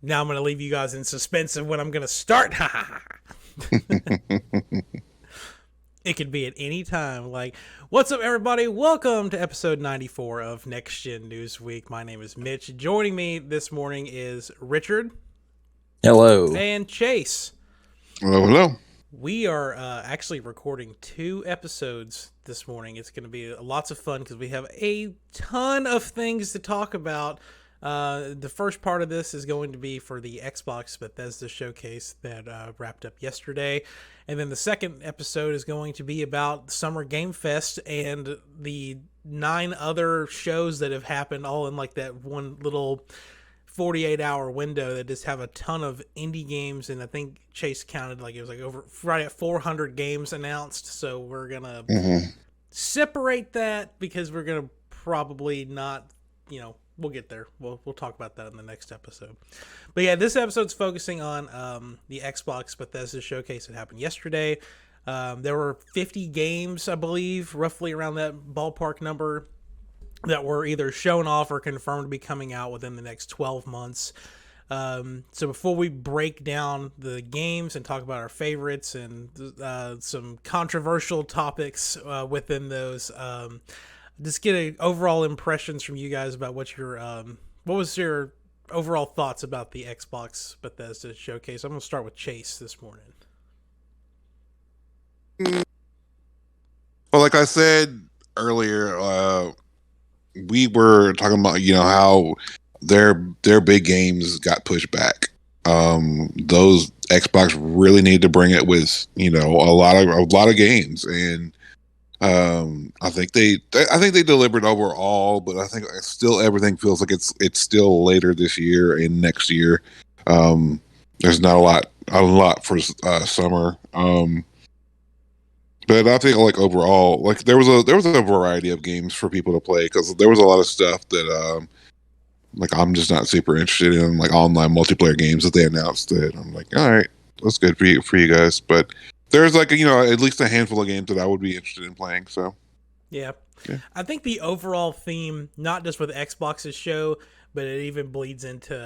Now I'm going to leave you guys in suspense of when I'm going to start. It could be at any time. Like, what's up, everybody? Welcome to episode 94 of Next Gen News Week. My name is Mitch. Joining me this morning is Richard. Hello. And Chase. Hello. We are actually recording 2 episodes this morning. It's going to be lots of fun because we have a ton of things to talk about. The first part of this is going to be for the Xbox Bethesda Showcase that wrapped up yesterday. And then the second episode is going to be about Summer Game Fest and the 9 other shows that have happened all in like that one little 48-hour window that just have a ton of indie games. And I think Chase counted like it was like over right at 400 games announced. So we're going to separate that because we're going to probably not, we'll get there. We'll talk about that in the next episode. But yeah, this episode's focusing on the Xbox Bethesda Showcase that happened yesterday. There were 50 games, I believe, roughly around that ballpark number, that were either shown off or confirmed to be coming out within the next 12 months. So before we break down the games and talk about our favorites and some controversial topics within those, just get overall impressions from you guys about what was your overall thoughts about the Xbox Bethesda Showcase. I'm going to start with Chase this morning. Well, like I said earlier, we were talking about how their big games got pushed back. Those Xbox really need to bring it with a lot of games, and I think they delivered overall, but I think still everything feels like it's still later this year and next year. There's not a lot for summer. But I think like overall, like there was a variety of games for people to play because there was a lot of stuff that like I'm just not super interested in, like online multiplayer games that they announced that I'm like, all right, that's good for you guys. But there's like at least a handful of games that I would be interested in playing. So yeah. I think the overall theme, not just with Xbox's show, but it even bleeds into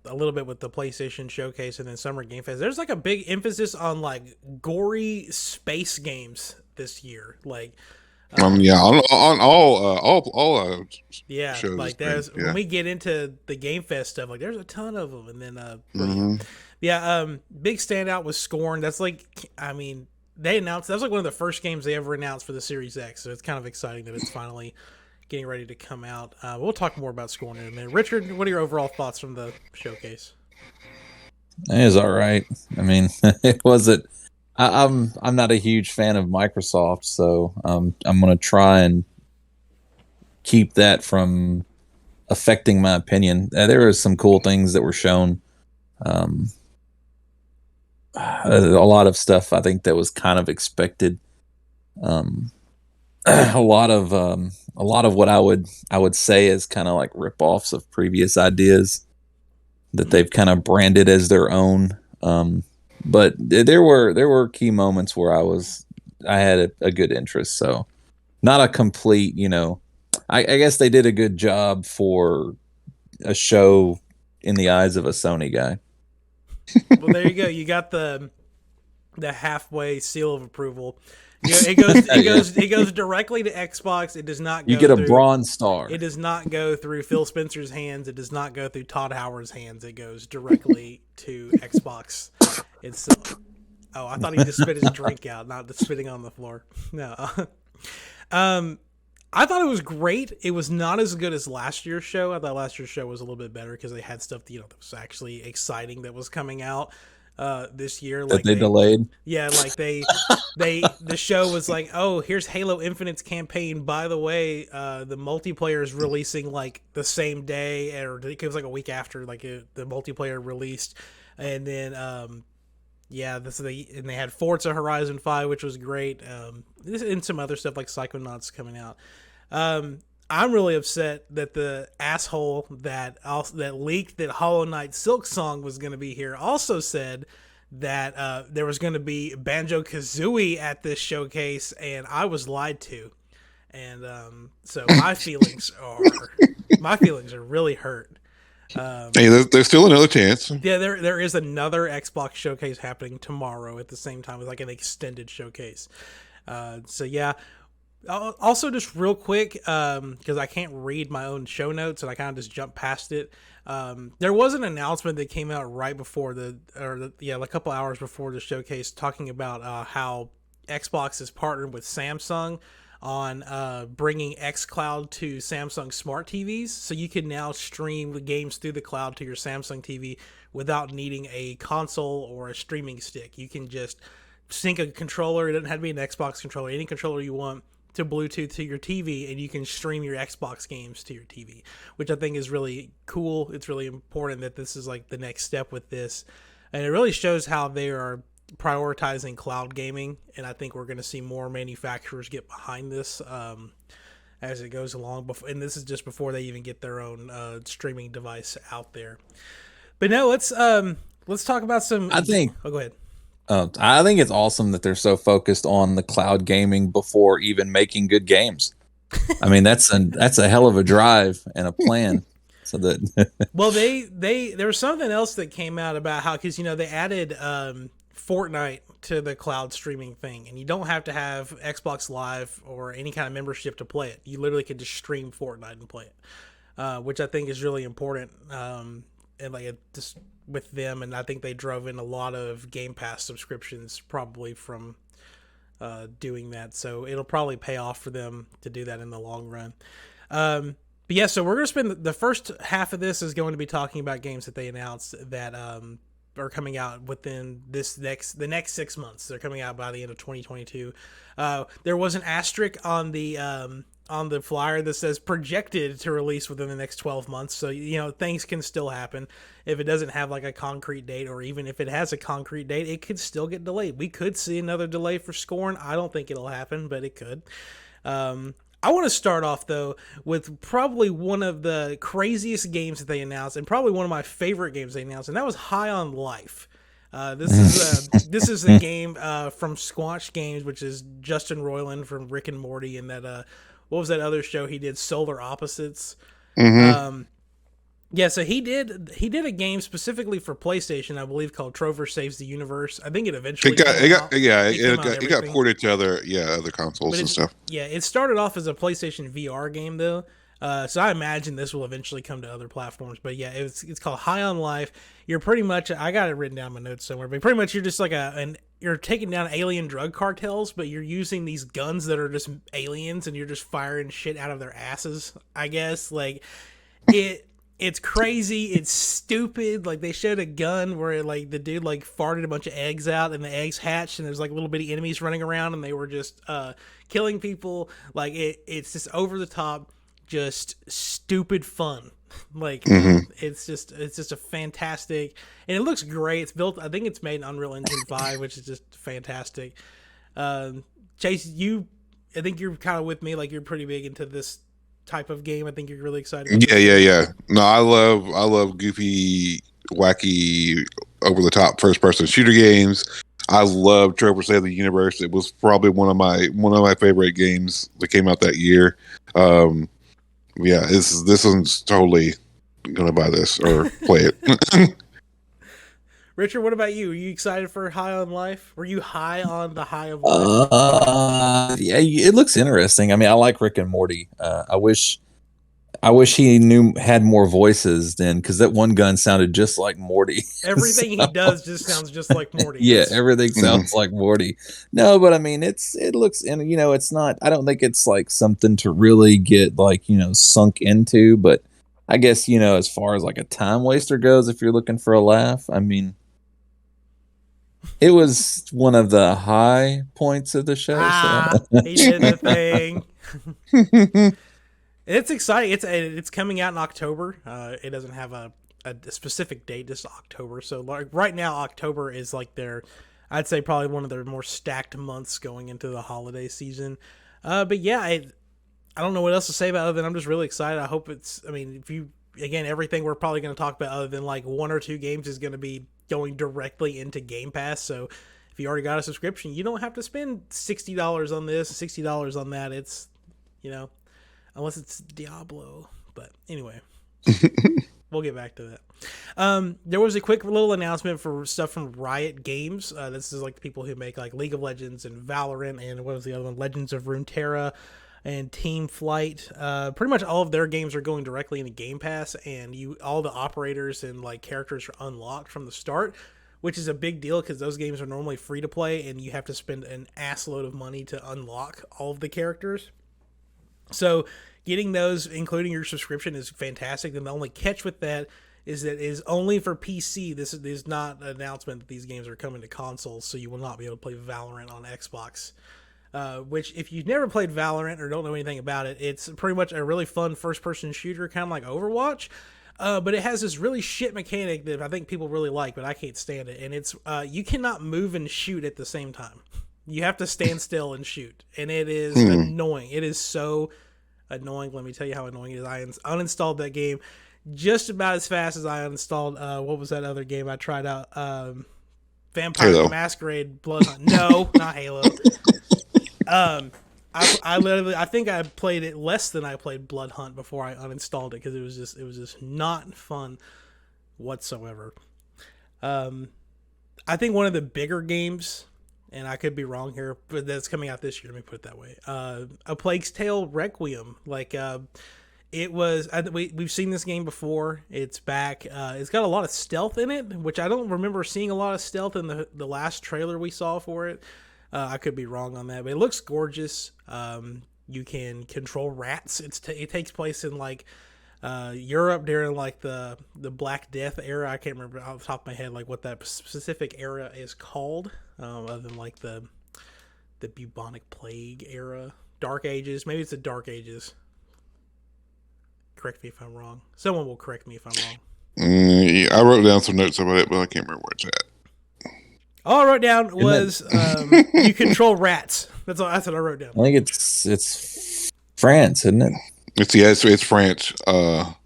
a little bit with the PlayStation Showcase and then Summer Game Fest. There's like a big emphasis on like gory space games this year. Like, on all shows. Like there's when we get into the Game Fest stuff, like there's a ton of them, and then big standout was Scorn. That's like, I mean, they announced that was like one of the first games they ever announced for the Series X, so it's kind of exciting that it's finally getting ready to come out. We'll talk more about Scorn in a minute. Richard, what are your overall thoughts from the showcase? It was all right. I mean, it wasn't. I'm not a huge fan of Microsoft, so I'm going to try and keep that from affecting my opinion. There were some cool things that were shown. A lot of stuff I think that was kind of expected. A lot of what I would say is kind of like rip-offs of previous ideas that they've kind of branded as their own. But there were key moments where I had a good interest. So not a complete, I guess they did a good job for a show in the eyes of a Sony guy. Well, there you go. You got the halfway seal of approval. It goes directly to Xbox. It does not go. You get a bronze star. It does not go through Phil Spencer's hands. It does not go through Todd Howard's hands. It goes directly to Xbox itself. Oh, I thought he just spit his drink out, not the spitting on the floor. No. I thought it was great. It was not as good as last year's show. I thought last year's show was a little bit better because they had stuff that was actually exciting that was coming out this year. Like they delayed. Yeah, like the show was like, oh, here's Halo Infinite's campaign. By the way, the multiplayer is releasing like the same day, or it was like a week after like the multiplayer released, and then and they had Forza Horizon 5, which was great, and some other stuff like Psychonauts coming out. I'm really upset that the asshole that leaked that Hollow Knight Silksong was going to be here also said that there was going to be Banjo-Kazooie at this showcase, and I was lied to. And so my feelings are really hurt. Hey, there's still another chance. Yeah, there is another Xbox showcase happening tomorrow at the same time. It's like an extended showcase. So yeah. Also, just real quick, because I can't read my own show notes and I kind of just jumped past it. There was an announcement that came out right before a couple hours before the showcase, talking about how Xbox is partnered with Samsung on bringing xCloud to Samsung smart TVs, so you can now stream the games through the cloud to your Samsung TV without needing a console or a streaming stick. You can just sync a controller. It doesn't have to be an Xbox controller, any controller you want, to Bluetooth to your TV, and you can stream your Xbox games to your TV, which I think is really cool. It's really important that this is like the next step with this, and it really shows how they are prioritizing cloud gaming, and I think we're going to see more manufacturers get behind this as it goes along. And this is just before they even get their own streaming device out there. But no, let's talk about some. I think. Oh, go ahead. I think it's awesome that they're so focused on the cloud gaming before even making good games. I mean, that's a hell of a drive and a plan. So that well, there was something else that came out about how, because they added Fortnite to the cloud streaming thing, and you don't have to have Xbox Live or any kind of membership to play it. You literally could just stream Fortnite and play it, which I think is really important. And like just with them, and I think they drove in a lot of Game Pass subscriptions probably from doing that. So it'll probably pay off for them to do that in the long run. But yeah, so we're going to spend the first half of this is going to be talking about games that they announced that are coming out within the next 6 months. They're coming out by the end of 2022. There was an asterisk on the flyer that says projected to release within the next 12 months. So, things can still happen. If it doesn't have like a concrete date, or even if it has a concrete date, it could still get delayed. We could see another delay for Scorn. I don't think it'll happen, but it could. I want to start off, though, with probably one of the craziest games that they announced, and probably one of my favorite games they announced, and that was High on Life. This is a game from Squanch Games, which is Justin Roiland from Rick and Morty, and that what was that other show he did? Solar Opposites. Mm-hmm. Yeah, so he did a game specifically for PlayStation, I believe, called Trover Saves the Universe. I think it eventually it got ported to other consoles and stuff. It started off as a PlayStation VR game though. So I imagine this will eventually come to other platforms. But yeah, it's called High on Life. You're pretty much, I got it written down in my notes somewhere, but pretty much you're just like you're taking down alien drug cartels, but you're using these guns that are just aliens, and you're just firing shit out of their asses, I guess. Like it's crazy. It's stupid. Like they showed a gun where like the dude like farted a bunch of eggs out, and the eggs hatched, and there's like little bitty enemies running around, and they were just killing people. Like it's just over the top, just stupid fun. Like it's just a fantastic, and it looks great. It's built, I think it's made in Unreal Engine 5, which is just fantastic. Chase, I think you're kind of with me. Like you're pretty big into this type of game. I think you're really excited. Yeah. No, I love goofy, wacky, over the top first person shooter games. I love Trover Save the Universe. It was probably one of my favorite games that came out that year. Yeah, this one's totally gonna buy this or play it. Richard, what about you? Are you excited for High on Life? Were you high on the High of Life? Yeah, it looks interesting. I mean, I like Rick and Morty. I wish he had more voices then, because that one gun sounded just like Morty. Everything he does just sounds just like Morty. Yeah, everything sounds like Morty. No, but I mean, it looks, and it's not. I don't think it's like something to really get like sunk into. But I guess as far as like a time waster goes, if you're looking for a laugh, I mean, it was one of the high points of the show. He did the thing. It's exciting. It's coming out in October. It doesn't have a specific date, just October. So like right now, October is like I'd say probably one of their more stacked months going into the holiday season. But yeah, I don't know what else to say about it other than I'm just really excited. I hope everything we're probably going to talk about other than like one or two games is going to be going directly into Game Pass. So if you already got a subscription, you don't have to spend $60 on this, $60 on that. It's, unless it's Diablo. But anyway. We'll get back to that. There was a quick little announcement for stuff from Riot Games. This is like the people who make like League of Legends and Valorant and what was the other one? Legends of Runeterra and Team Flight. Pretty much all of their games are going directly into Game Pass, and all the operators and like characters are unlocked from the start, which is a big deal because those games are normally free to play and you have to spend an assload of money to unlock all of the characters. So getting those, including your subscription, is fantastic. And the only catch with that is that it is only for PC. This is not an announcement that these games are coming to consoles, so you will not be able to play Valorant on Xbox. Which, if you've never played Valorant or don't know anything about it, it's pretty much a really fun first-person shooter, kind of like Overwatch. But it has this really shit mechanic that I think people really like, but I can't stand it. And it's you cannot move and shoot at the same time. You have to stand still and shoot. And it is annoying. It is so annoying. Let me tell you how annoying it is. I uninstalled that game just about as fast as I uninstalled, what was that other game I tried out? Vampire the Masquerade Blood Hunt. No, not Halo. I think I played it less than I played Blood Hunt before I uninstalled it because it was just not fun whatsoever. I think one of the bigger games, and I could be wrong here, but that's coming out this year. Let me put it that way. A Plague's Tale Requiem. We've seen this game before. It's back. It's got a lot of stealth in it, which I don't remember seeing a lot of stealth in the last trailer we saw for it. I could be wrong on that, but it looks gorgeous. You can control rats. It takes place in like Europe during like the Black Death era. I can't remember off the top of my head like what that specific era is called, other than like the bubonic plague era, Dark Ages. Maybe it's the Dark Ages. Correct me if I'm wrong. Someone will correct me if I'm wrong. Yeah, I wrote down some notes about it, but I can't remember where it's at. All I wrote down was you control rats. That's what I wrote down. I think it's France, isn't it? It's France. I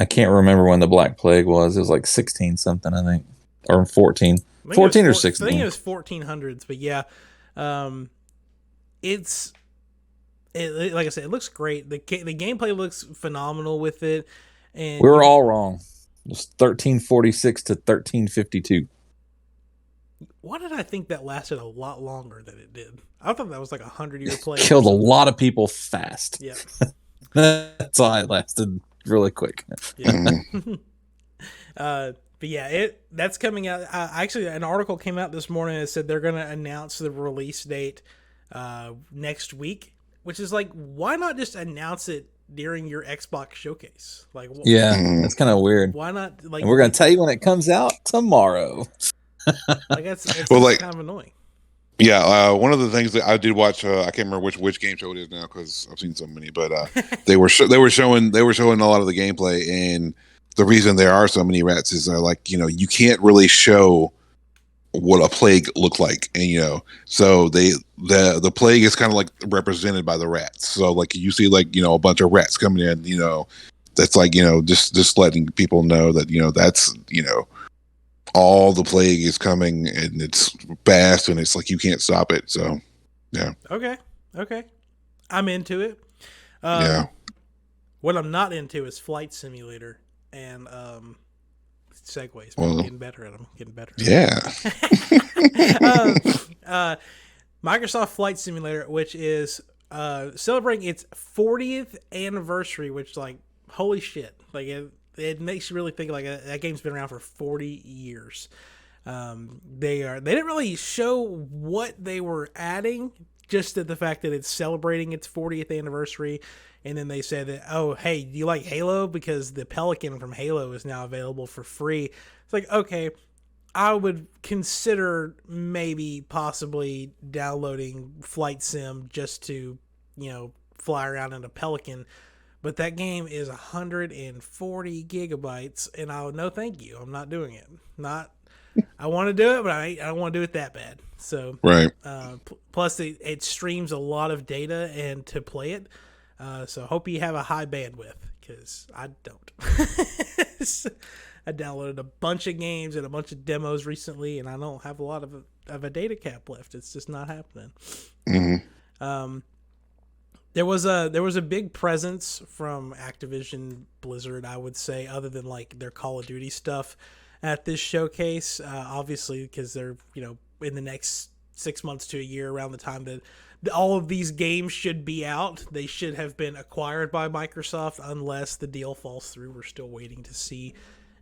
can't remember when the Black Plague was. It was like 16 something, I think, or 14, 14 or 16. I think it was 1400s, but yeah, like I said, it looks great. The gameplay looks phenomenal with it, and we were all wrong. It was 1346 to 1352. Why did I think that lasted a lot longer than it did? I thought that was like 100-year play. Killed a lot of people fast. Yeah. That's why it lasted really quick. Yeah. But yeah, that's coming out. Actually, an article came out this morning that said they're going to announce the release date next week, which is like, why not just announce it during your Xbox showcase? Like, that's kind of weird. Why not? Like, and we're going to tell you when it comes out tomorrow. Like that's well, like, kind of annoying. Yeah, one of the things that I did watch, I can't remember which game show it is now because I've seen so many, but they were showing a lot of the gameplay, and the reason there are so many rats is like, you can't really show what a plague looked like, and so the plague is kind of like represented by the rats. So like you see like a bunch of rats coming in, that's like just letting people know that that's all the plague is coming, and it's fast, and it's like you can't stop it. So yeah. Okay, I'm into it. Yeah. What I'm not into is Flight Simulator and segues. Well, I'm getting better at them. Yeah. Microsoft Flight Simulator, which is celebrating its 40th anniversary, which, like, holy shit. Like, it makes you really think, like, that game's been around for 40 years. They didn't really show what they were adding, just the fact that it's celebrating its 40th anniversary. And then they said that, oh, hey, do you like Halo? Because the Pelican from Halo is now available for free. It's like, okay, I would consider maybe possibly downloading Flight Sim just to, fly around in a Pelican. But that game is 140 gigabytes, and no thank you. I'm not doing it. I want to do it, but I don't want to do it that bad. So, right. Plus, it streams a lot of data and to play it. So I hope you have a high bandwidth, because I don't. I downloaded a bunch of games and a bunch of demos recently, and I don't have a lot of a data cap left. It's just not happening. Mm-hmm. There was a big presence from Activision Blizzard, I would say, other than like their Call of Duty stuff at this showcase. Obviously, because they're in the next 6 months to a year, around the time that all of these games should be out, they should have been acquired by Microsoft, unless the deal falls through. We're still waiting to see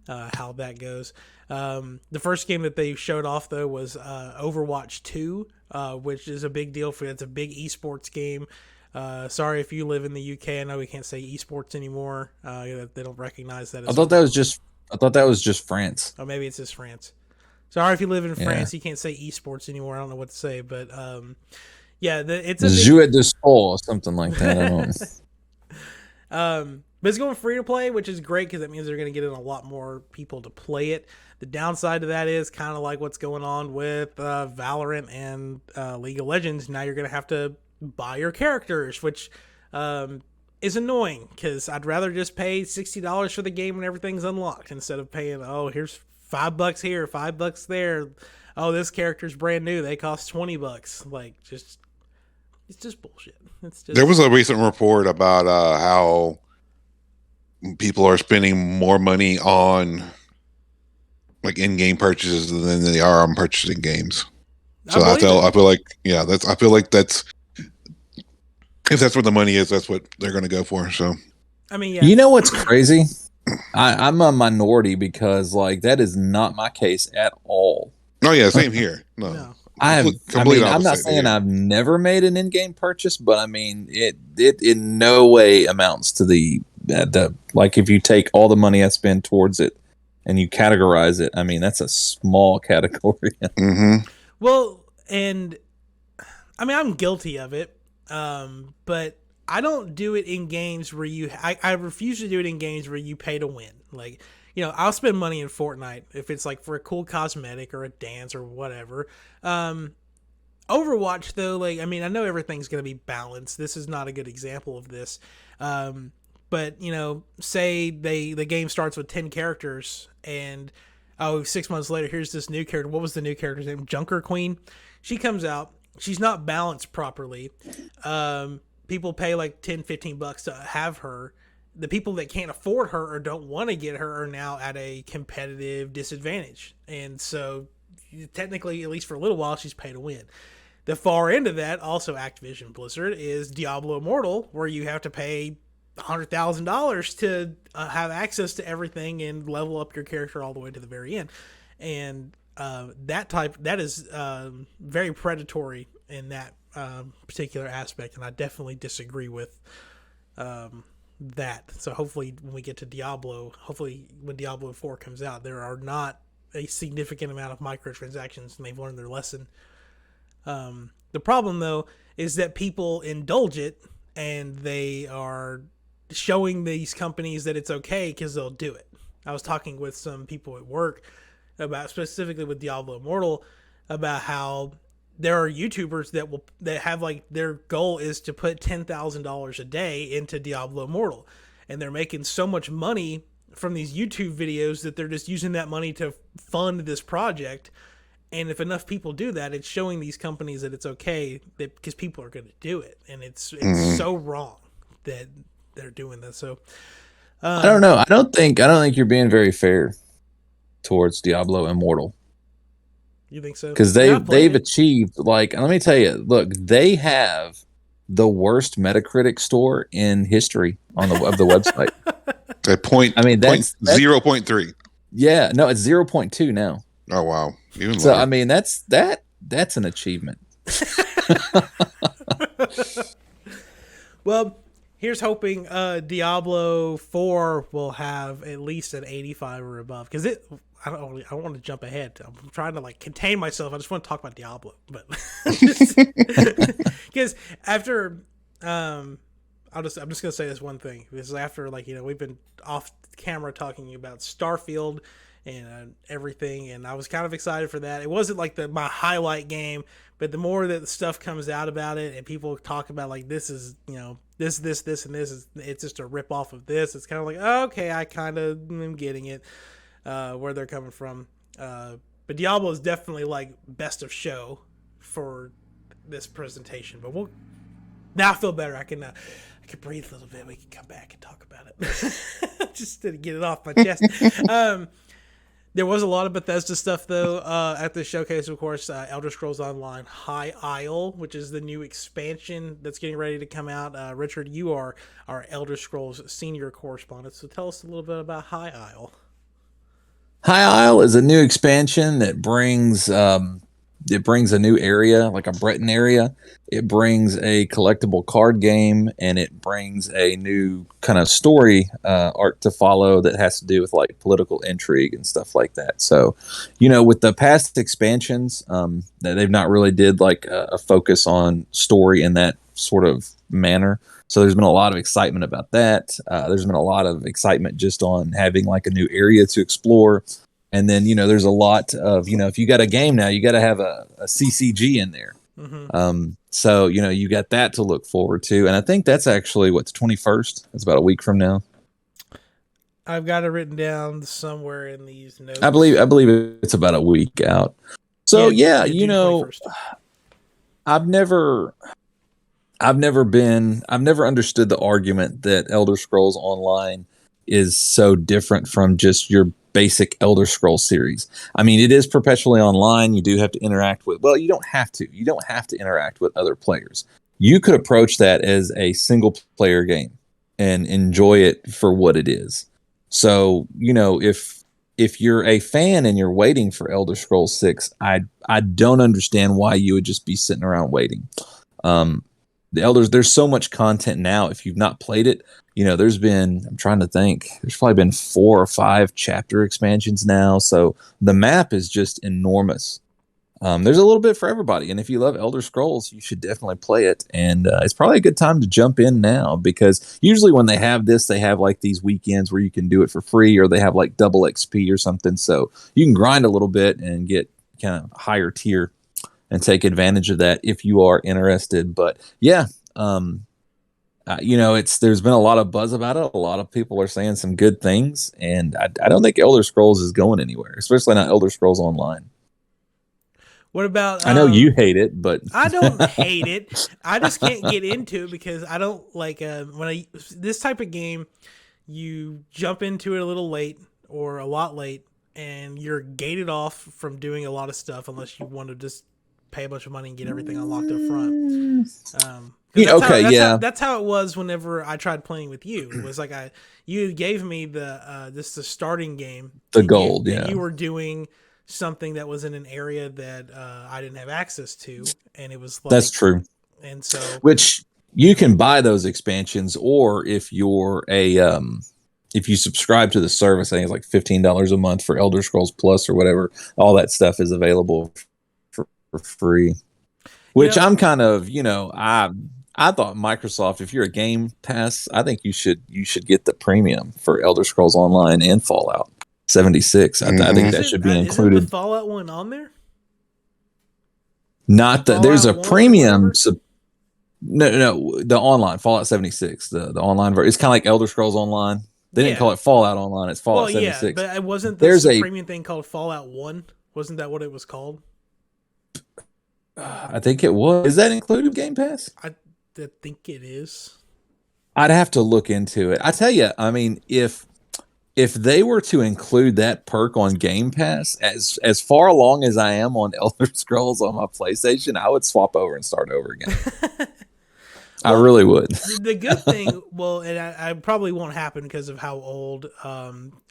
how that goes. The first game that they showed off though was Overwatch 2, which is a big deal for it's a big esports game. Sorry if you live in the UK. I know we can't say esports anymore. They don't recognize that. I thought that was just France. Oh, maybe it's just France. Sorry if you live in France. You can't say esports anymore. I don't know what to say, but it's a Jeu de sport or something like that. I don't. But it's going free to play, which is great because that means they're going to get in a lot more people to play it. The downside to that is kind of like what's going on with Valorant and League of Legends. Now you're going to have to buy your characters, which is annoying because I'd rather just pay $60 for the game when everything's unlocked instead of paying, here's $5 here, $5 there. Oh, this character's brand new. They cost $20. Like, it's just bullshit. There was a recent report about how people are spending more money on like in-game purchases than they are on purchasing games. So I feel like that's if that's where the money is, that's what they're going to go for. So, I mean, yeah. You know what's crazy? I'm a minority because like that is not my case at all. Oh yeah, same here. No. I'm not saying I've never made an in-game purchase, but I mean it in no way amounts to the like if you take all the money I spend towards it and you categorize it, I mean that's a small category. Mm-hmm. Well, and I mean I'm guilty of it, but I don't do it in games where I refuse to do it in games where you pay to win. Like, I'll spend money in Fortnite if it's like for a cool cosmetic or a dance or whatever. Overwatch though, like, I mean, I know everything's going to be balanced. This is not a good example of this. But, say the game starts with 10 characters and 6 months later, here's this new character. What was the new character's name? Junker Queen. She comes out. She's not balanced properly. People pay like $10-15 to have her. The people that can't afford her or don't want to get her are now at a competitive disadvantage. And so technically, at least for a little while, she's pay to win. The far end of that, also Activision Blizzard, is Diablo Immortal, where you have to pay $100,000 to have access to everything and level up your character all the way to the very end. And that is very predatory in that particular aspect, and I definitely disagree with that. So hopefully when we get to Diablo, when Diablo 4 comes out, there are not a significant amount of microtransactions and they've learned their lesson. The problem though is that people indulge it and they are showing these companies that it's okay because they'll do it. I was talking with some people at work about, specifically with Diablo Immortal, about how there are YouTubers that have like their goal is to put $10,000 a day into Diablo Immortal, and they're making so much money from these YouTube videos that they're just using that money to fund this project. And if enough people do that, it's showing these companies that it's okay because people are going to do it, and it's so wrong that they're doing this. So I don't know. I don't think you're being very fair towards Diablo Immortal. You think so? Because they've achieved, like, let me tell you, look, they have the worst Metacritic score in history of the website. At that's 0.3. Yeah, no, it's 0.2 now. Oh wow! Even so lower. I mean that's an achievement. Well, here's hoping Diablo 4 will have at least an 85 or above, because I don't want to jump ahead. I'm trying to like contain myself. I just want to talk about Diablo, but because after I'm just gonna say this one thing. This is after we've been off camera talking about Starfield and everything, and I was kind of excited for that. It wasn't like my highlight game, but the more that the stuff comes out about it and people talk about like this is this and this it's just a rip off of this, it's kind of like, okay, I kind of am getting it where they're coming from. But Diablo is definitely like best of show for this presentation, but Now I feel better. I can breathe a little bit. We can come back and talk about it. Just to get it off my chest. There was a lot of Bethesda stuff, though, at the showcase, of course. Elder Scrolls Online High Isle, which is the new expansion that's getting ready to come out. Richard, you are our Elder Scrolls senior correspondent, so tell us a little bit about High Isle. High Isle is a new expansion that brings a new area, like a Breton area. It brings a collectible card game, and it brings a new kind of story arc to follow that has to do with like political intrigue and stuff like that. So, with the past expansions, they've not really did like a focus on story in that sort of manner. So there's been a lot of excitement about that. There's been a lot of excitement just on having like a new area to explore. And then, there's a lot of, if you got a game now, you got to have a CCG in there. Mm-hmm. So, you got that to look forward to. And I think that's actually, the 21st? That's about a week from now. I've got it written down somewhere in these notes. I believe it's about a week out. So, yeah I've never understood the argument that Elder Scrolls Online is so different from just your basic Elder Scrolls series. I mean, it is perpetually online. You do have to interact with, you don't have to interact with other players. You could approach that as a single player game and enjoy it for what it is. So, if you're a fan and you're waiting for Elder Scrolls 6, I don't understand why you would just be sitting around waiting. There's so much content now. If you've not played it, I'm trying to think, there's probably been 4 or 5 chapter expansions now. So the map is just enormous. There's a little bit for everybody. And if you love Elder Scrolls, you should definitely play it. And it's probably a good time to jump in now, because usually when they have this, they have like these weekends where you can do it for free, or they have like double XP or something. So you can grind a little bit and get kind of higher tier and take advantage of that if you are interested. But yeah, there's been a lot of buzz about it. A lot of people are saying some good things, and I don't think Elder Scrolls is going anywhere, especially not Elder Scrolls Online. What about? I know you hate it, but I don't hate it. I just can't get into it because I don't like this type of game. You jump into it a little late or a lot late, and you're gated off from doing a lot of stuff unless you want to just pay a bunch of money and get everything unlocked up front. That's how it was whenever I tried playing with you. It was like you gave me the starting game, the gold. You were doing something that was in an area that I didn't have access to, and it was like, that's true. And so, which you can buy those expansions, or if you're if you subscribe to the service, I think it's like $15 a month for Elder Scrolls Plus or whatever. All that stuff is available for free. Which I'm kind of, I thought Microsoft, if you're a Game Pass, I think you should get the premium for Elder Scrolls Online and Fallout 76. I think that should be included. Isn't the Fallout one on there? Not that there's a premium. No, the online Fallout 76, the online version. It's kind of like Elder Scrolls Online. They didn't call it Fallout Online. It's Fallout 76. Yeah, but it wasn't there's a premium thing called Fallout 1. Wasn't that what it was called? I think it was. Is that included Game Pass? I think it is. I'd have to look into it. I tell you, I mean, if they were to include that perk on Game Pass, as far along as I am on Elder Scrolls on my PlayStation, I would swap over and start over again. I really would. The good thing, and I probably won't happen because of how old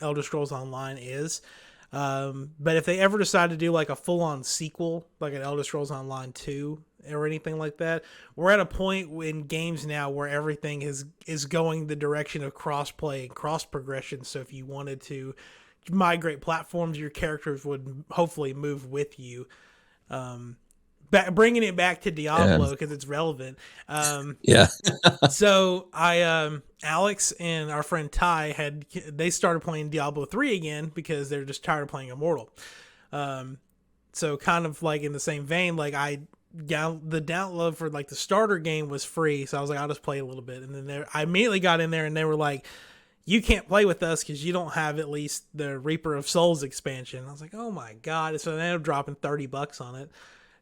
Elder Scrolls Online is. But if they ever decide to do like a full-on sequel, like an Elder Scrolls Online 2 or anything like that, we're at a point in games now where everything is going the direction of cross-play and cross-progression. So if you wanted to migrate platforms, your characters would hopefully move with you. Bringing it back to Diablo because it's relevant. So Alex and our friend Ty they started playing Diablo 3 again because they're just tired of playing Immortal. So kind of like in the same vein, like the download for like the starter game was free, so I was like, I'll just play a little bit, and then I immediately got in there and they were like, you can't play with us because you don't have at least the Reaper of Souls expansion. I was like, oh my god! So they ended up dropping $30 on it.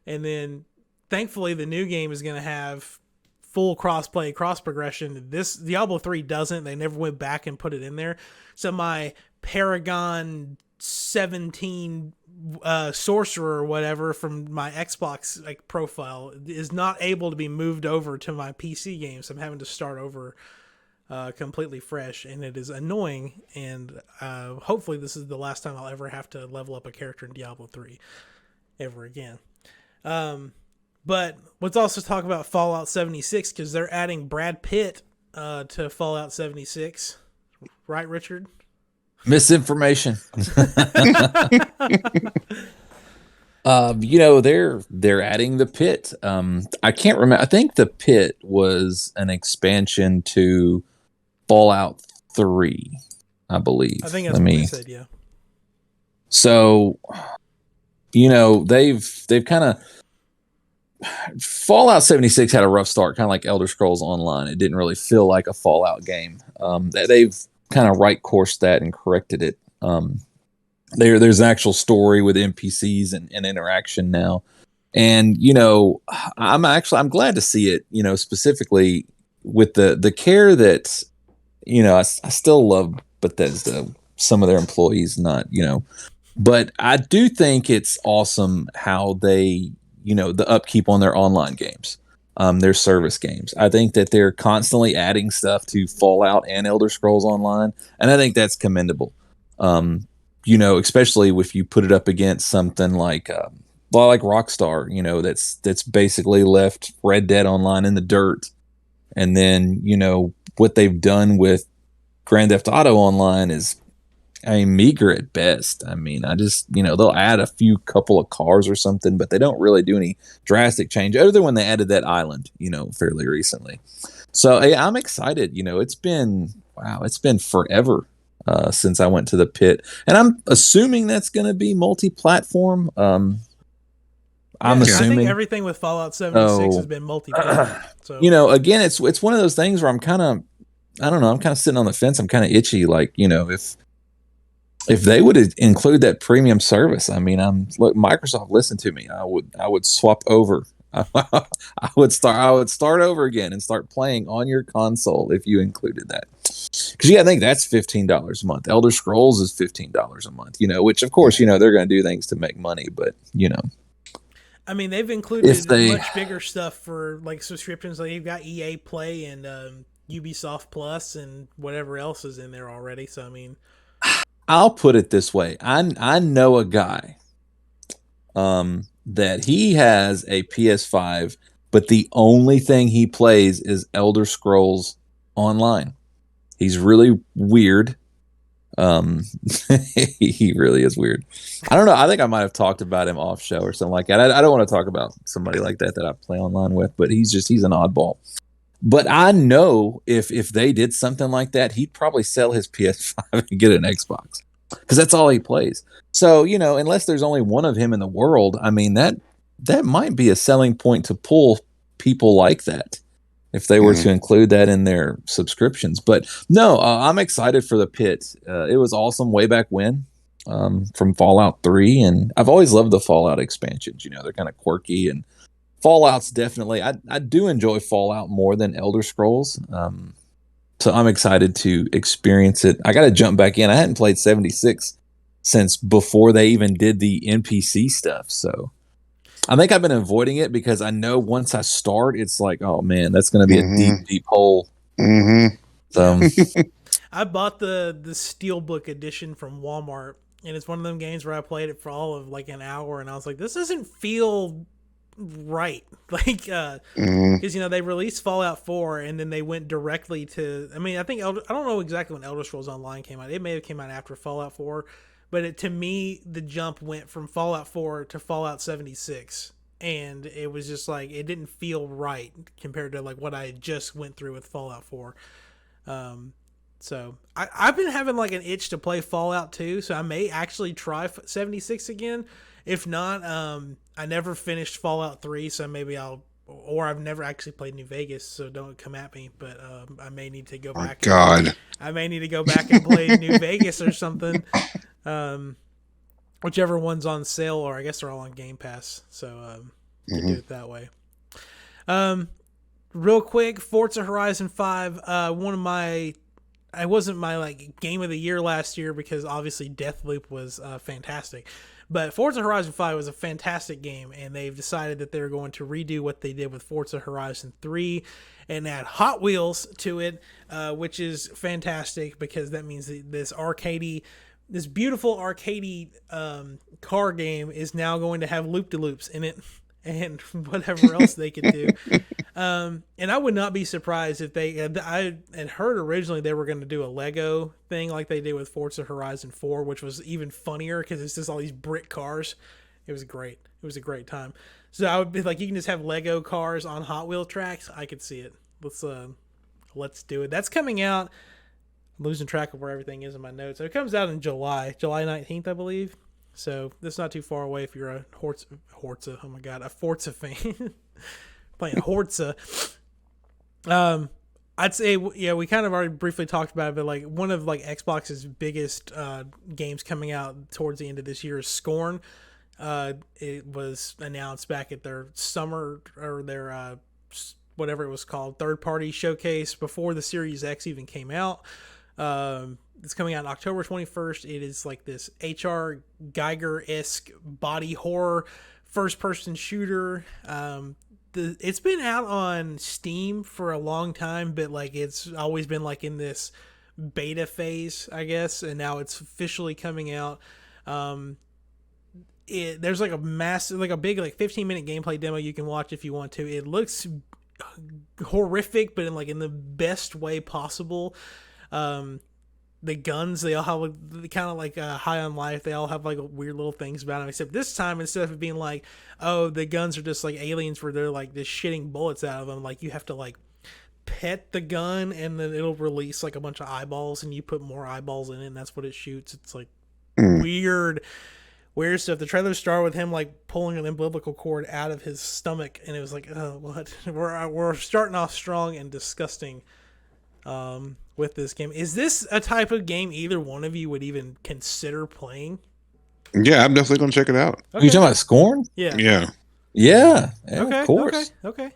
And then, thankfully, the new game is going to have full cross-play, cross-progression. This Diablo 3 doesn't. They never went back and put it in there. So my Paragon 17 sorcerer or whatever from my Xbox like profile is not able to be moved over to my PC games. So I'm having to start over completely fresh, and it is annoying. And hopefully this is the last time I'll ever have to level up a character in Diablo 3 ever again. But let's also talk about Fallout 76, because they're adding Brad Pitt to Fallout 76. Right, Richard? Misinformation. They're adding the pit. I can't remember. I think the pit was an expansion to Fallout 3, I believe. I think that's what they said, yeah. So, they've kind of Fallout 76 had a rough start, kind of like Elder Scrolls Online. It didn't really feel like a Fallout game. They've kind of right-coursed that and corrected it. There's an actual story with NPCs and interaction now. And, I'm glad to see it, specifically with the care that, I still love Bethesda, some of their employees, not, but I do think it's awesome how they, the upkeep on their online games, their service games. I think that they're constantly adding stuff to Fallout and Elder Scrolls Online, and I think that's commendable. Especially if you put it up against something like Rockstar, that's basically left Red Dead Online in the dirt, and then what they've done with Grand Theft Auto Online is, meager at best. I just, they'll add a couple of cars or something, but they don't really do any drastic change other than when they added that island, fairly recently. So I'm excited. It's been forever since I went to the pit, and I'm assuming that's going to be multi-platform. I'm assuming. I think everything with Fallout 76 has been multi-platform. So again, it's one of those things where I'm kind of sitting on the fence. I'm kind of itchy, like, if they would include that premium service, Microsoft, listen to me. I would swap over. I would start over again and start playing on your console if you included that. Because I think that's $15 a month. Elder Scrolls is $15 a month. Which of course they're going to do things to make money, but they've included much bigger stuff for like subscriptions. Like you've got EA Play and Ubisoft Plus and whatever else is in there already. So I'll put it this way. I know a guy that he has a PS5, but the only thing he plays is Elder Scrolls Online. He's really weird. He really is weird. I don't know. I think I might have talked about him off show or something like that. I don't want to talk about somebody like that I play online with, but he's an oddball. But I know if they did something like that, he'd probably sell his PS5 and get an Xbox, because that's all he plays. So, unless there's only one of him in the world, that might be a selling point to pull people like that if they were to include that in their subscriptions. But no, I'm excited for the pit. It was awesome way back when, from Fallout 3, and I've always loved the Fallout expansions. They're kind of quirky, and Fallout's definitely, I do enjoy Fallout more than Elder Scrolls. So I'm excited to experience it. I got to jump back in. I hadn't played 76 since before they even did the NPC stuff. So I think I've been avoiding it because I know once I start, it's like, oh man, that's going to be a deep, deep hole. Mm-hmm. So I bought the Steelbook edition from Walmart, and it's one of them games where I played it for all of like an hour, and I was like, this doesn't feel right, like because they released Fallout 4 and then they went directly to, I think I don't know exactly when Elder Scrolls Online came out. It may have came out after Fallout 4, but to me the jump went from Fallout 4 to Fallout 76, and it was just like it didn't feel right compared to like what I just went through with Fallout 4. So I've been having like an itch to play Fallout 2, so I may actually try 76 again. If not, I never finished Fallout 3, so maybe I've never actually played New Vegas, so don't come at me, but I may need to go back. I may need to go back and play New Vegas or something. Whichever one's on sale, or I guess they're all on Game Pass, so can do it that way. real quick, Forza Horizon 5, one of my, it wasn't my like game of the year last year because obviously Deathloop was fantastic. But Forza Horizon 5 was a fantastic game, and they've decided that they're going to redo what they did with Forza Horizon 3 and add Hot Wheels to it, which is fantastic because that means that this beautiful arcadey car game is now going to have loop-de-loops in it and whatever else they could do. And I would not be surprised if I had heard originally they were going to do a Lego thing like they did with Forza Horizon 4, which was even funnier because it's just all these brick cars. It was great. It was a great time. So I would be like, you can just have Lego cars on Hot Wheel tracks. I could see it. Let's do it. That's coming out. I'm losing track of where everything is in my notes. So it comes out in July 19th, I believe. So that's not too far away if you're a Forza. Oh my God, a Forza fan playing Forza. I'd say, yeah, we kind of already briefly talked about it, but like one of like Xbox's biggest games coming out towards the end of this year is Scorn. It was announced back at their summer or their whatever it was called, third-party showcase before the Series X even came out. It's coming out on October 21st. It is like this H.R. Geiger-esque body horror first-person shooter. It's been out on Steam for a long time, but like it's always been like in this beta phase, I guess, and now it's officially coming out. There's like a massive, like a big, like 15-minute gameplay demo you can watch if you want to. It looks horrific, but in the best way possible. The guns, they all have kind of like High on Life. They all have like weird little things about them. Except this time, instead of it being like, oh, the guns are just like aliens where they're like just shitting bullets out of them, like you have to like pet the gun and then it'll release like a bunch of eyeballs and you put more eyeballs in it and that's what it shoots. It's like weird stuff. The trailers start with him like pulling an umbilical cord out of his stomach, and it was like, oh, what? We're starting off strong and disgusting. With this game, is this a type of game either one of you would even consider playing? Yeah, I'm definitely gonna check it out. Are you talking about Scorn? Yeah. Okay, of course. Okay.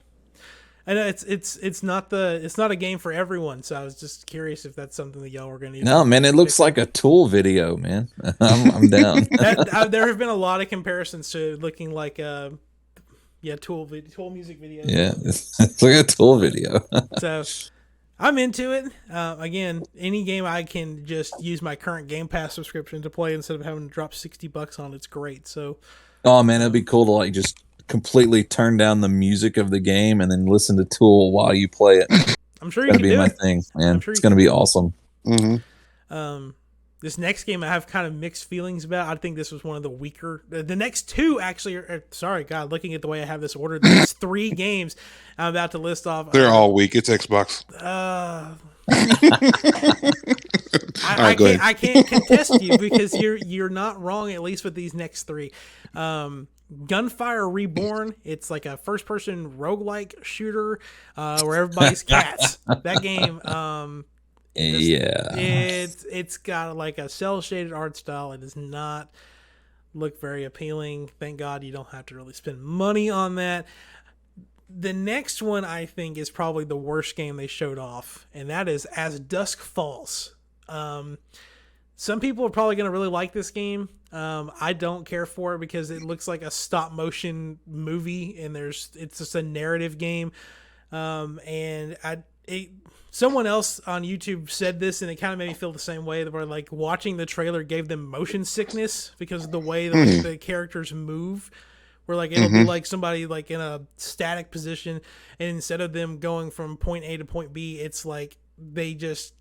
And it's not a game for everyone, so I was just curious if that's something that y'all were going to. No, man, it looks like a Tool video, man. I'm down. There have been a lot of comparisons to it looking like Tool music videos. Yeah, it's like a Tool video. So I'm into it. Again, any game I can just use my current Game Pass subscription to play instead of having to drop $60 on, it's great. So, oh man, it'd be cool to like just completely turn down the music of the game and then listen to Tool while you play it. I'm sure you can do it. That'd be my thing, man. It's gonna be awesome. Mm-hmm. This next game I have kind of mixed feelings about. I think this was one of the weaker. The next two actually are, sorry, God, looking at the way I have this ordered, these three games I'm about to list off. They're all weak. It's Xbox. I can't contest you because you're not wrong, at least with these next three. Gunfire Reborn. It's like a first-person roguelike shooter where everybody's cats. That game... It's got like a cell shaded art style. It does not look very appealing. Thank God you don't have to really spend money on that. The next one I think is probably the worst game they showed off, and that is As Dusk Falls. Some people are probably going to really like this game. I don't care for it because it looks like a stop motion movie, and it's just a narrative game. Someone else on YouTube said this, and it kind of made me feel the same way. Where like watching the trailer gave them motion sickness because of the way that the characters move. Where like it'll be like somebody like in a static position, and instead of them going from point A to point B, it's like they just,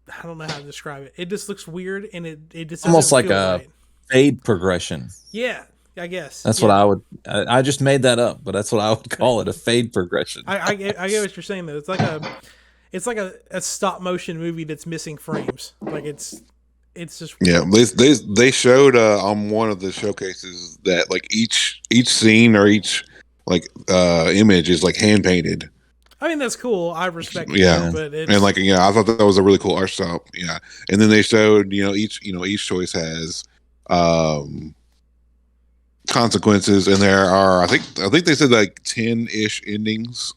I don't know how to describe it. It just looks weird, and it just almost like a right. Fade progression. Yeah, I guess that's what I would. I just made that up, but that's what I would call it, a fade progression. I get what you're saying though. It's like a stop motion movie that's missing frames. Like it's just weird. Yeah. They showed on one of the showcases that like each scene or each like image is like hand painted. I mean that's cool. I respect it. But and like I thought that was a really cool art style. Yeah, and then they showed each choice has consequences, and there are I think they said like 10-ish endings.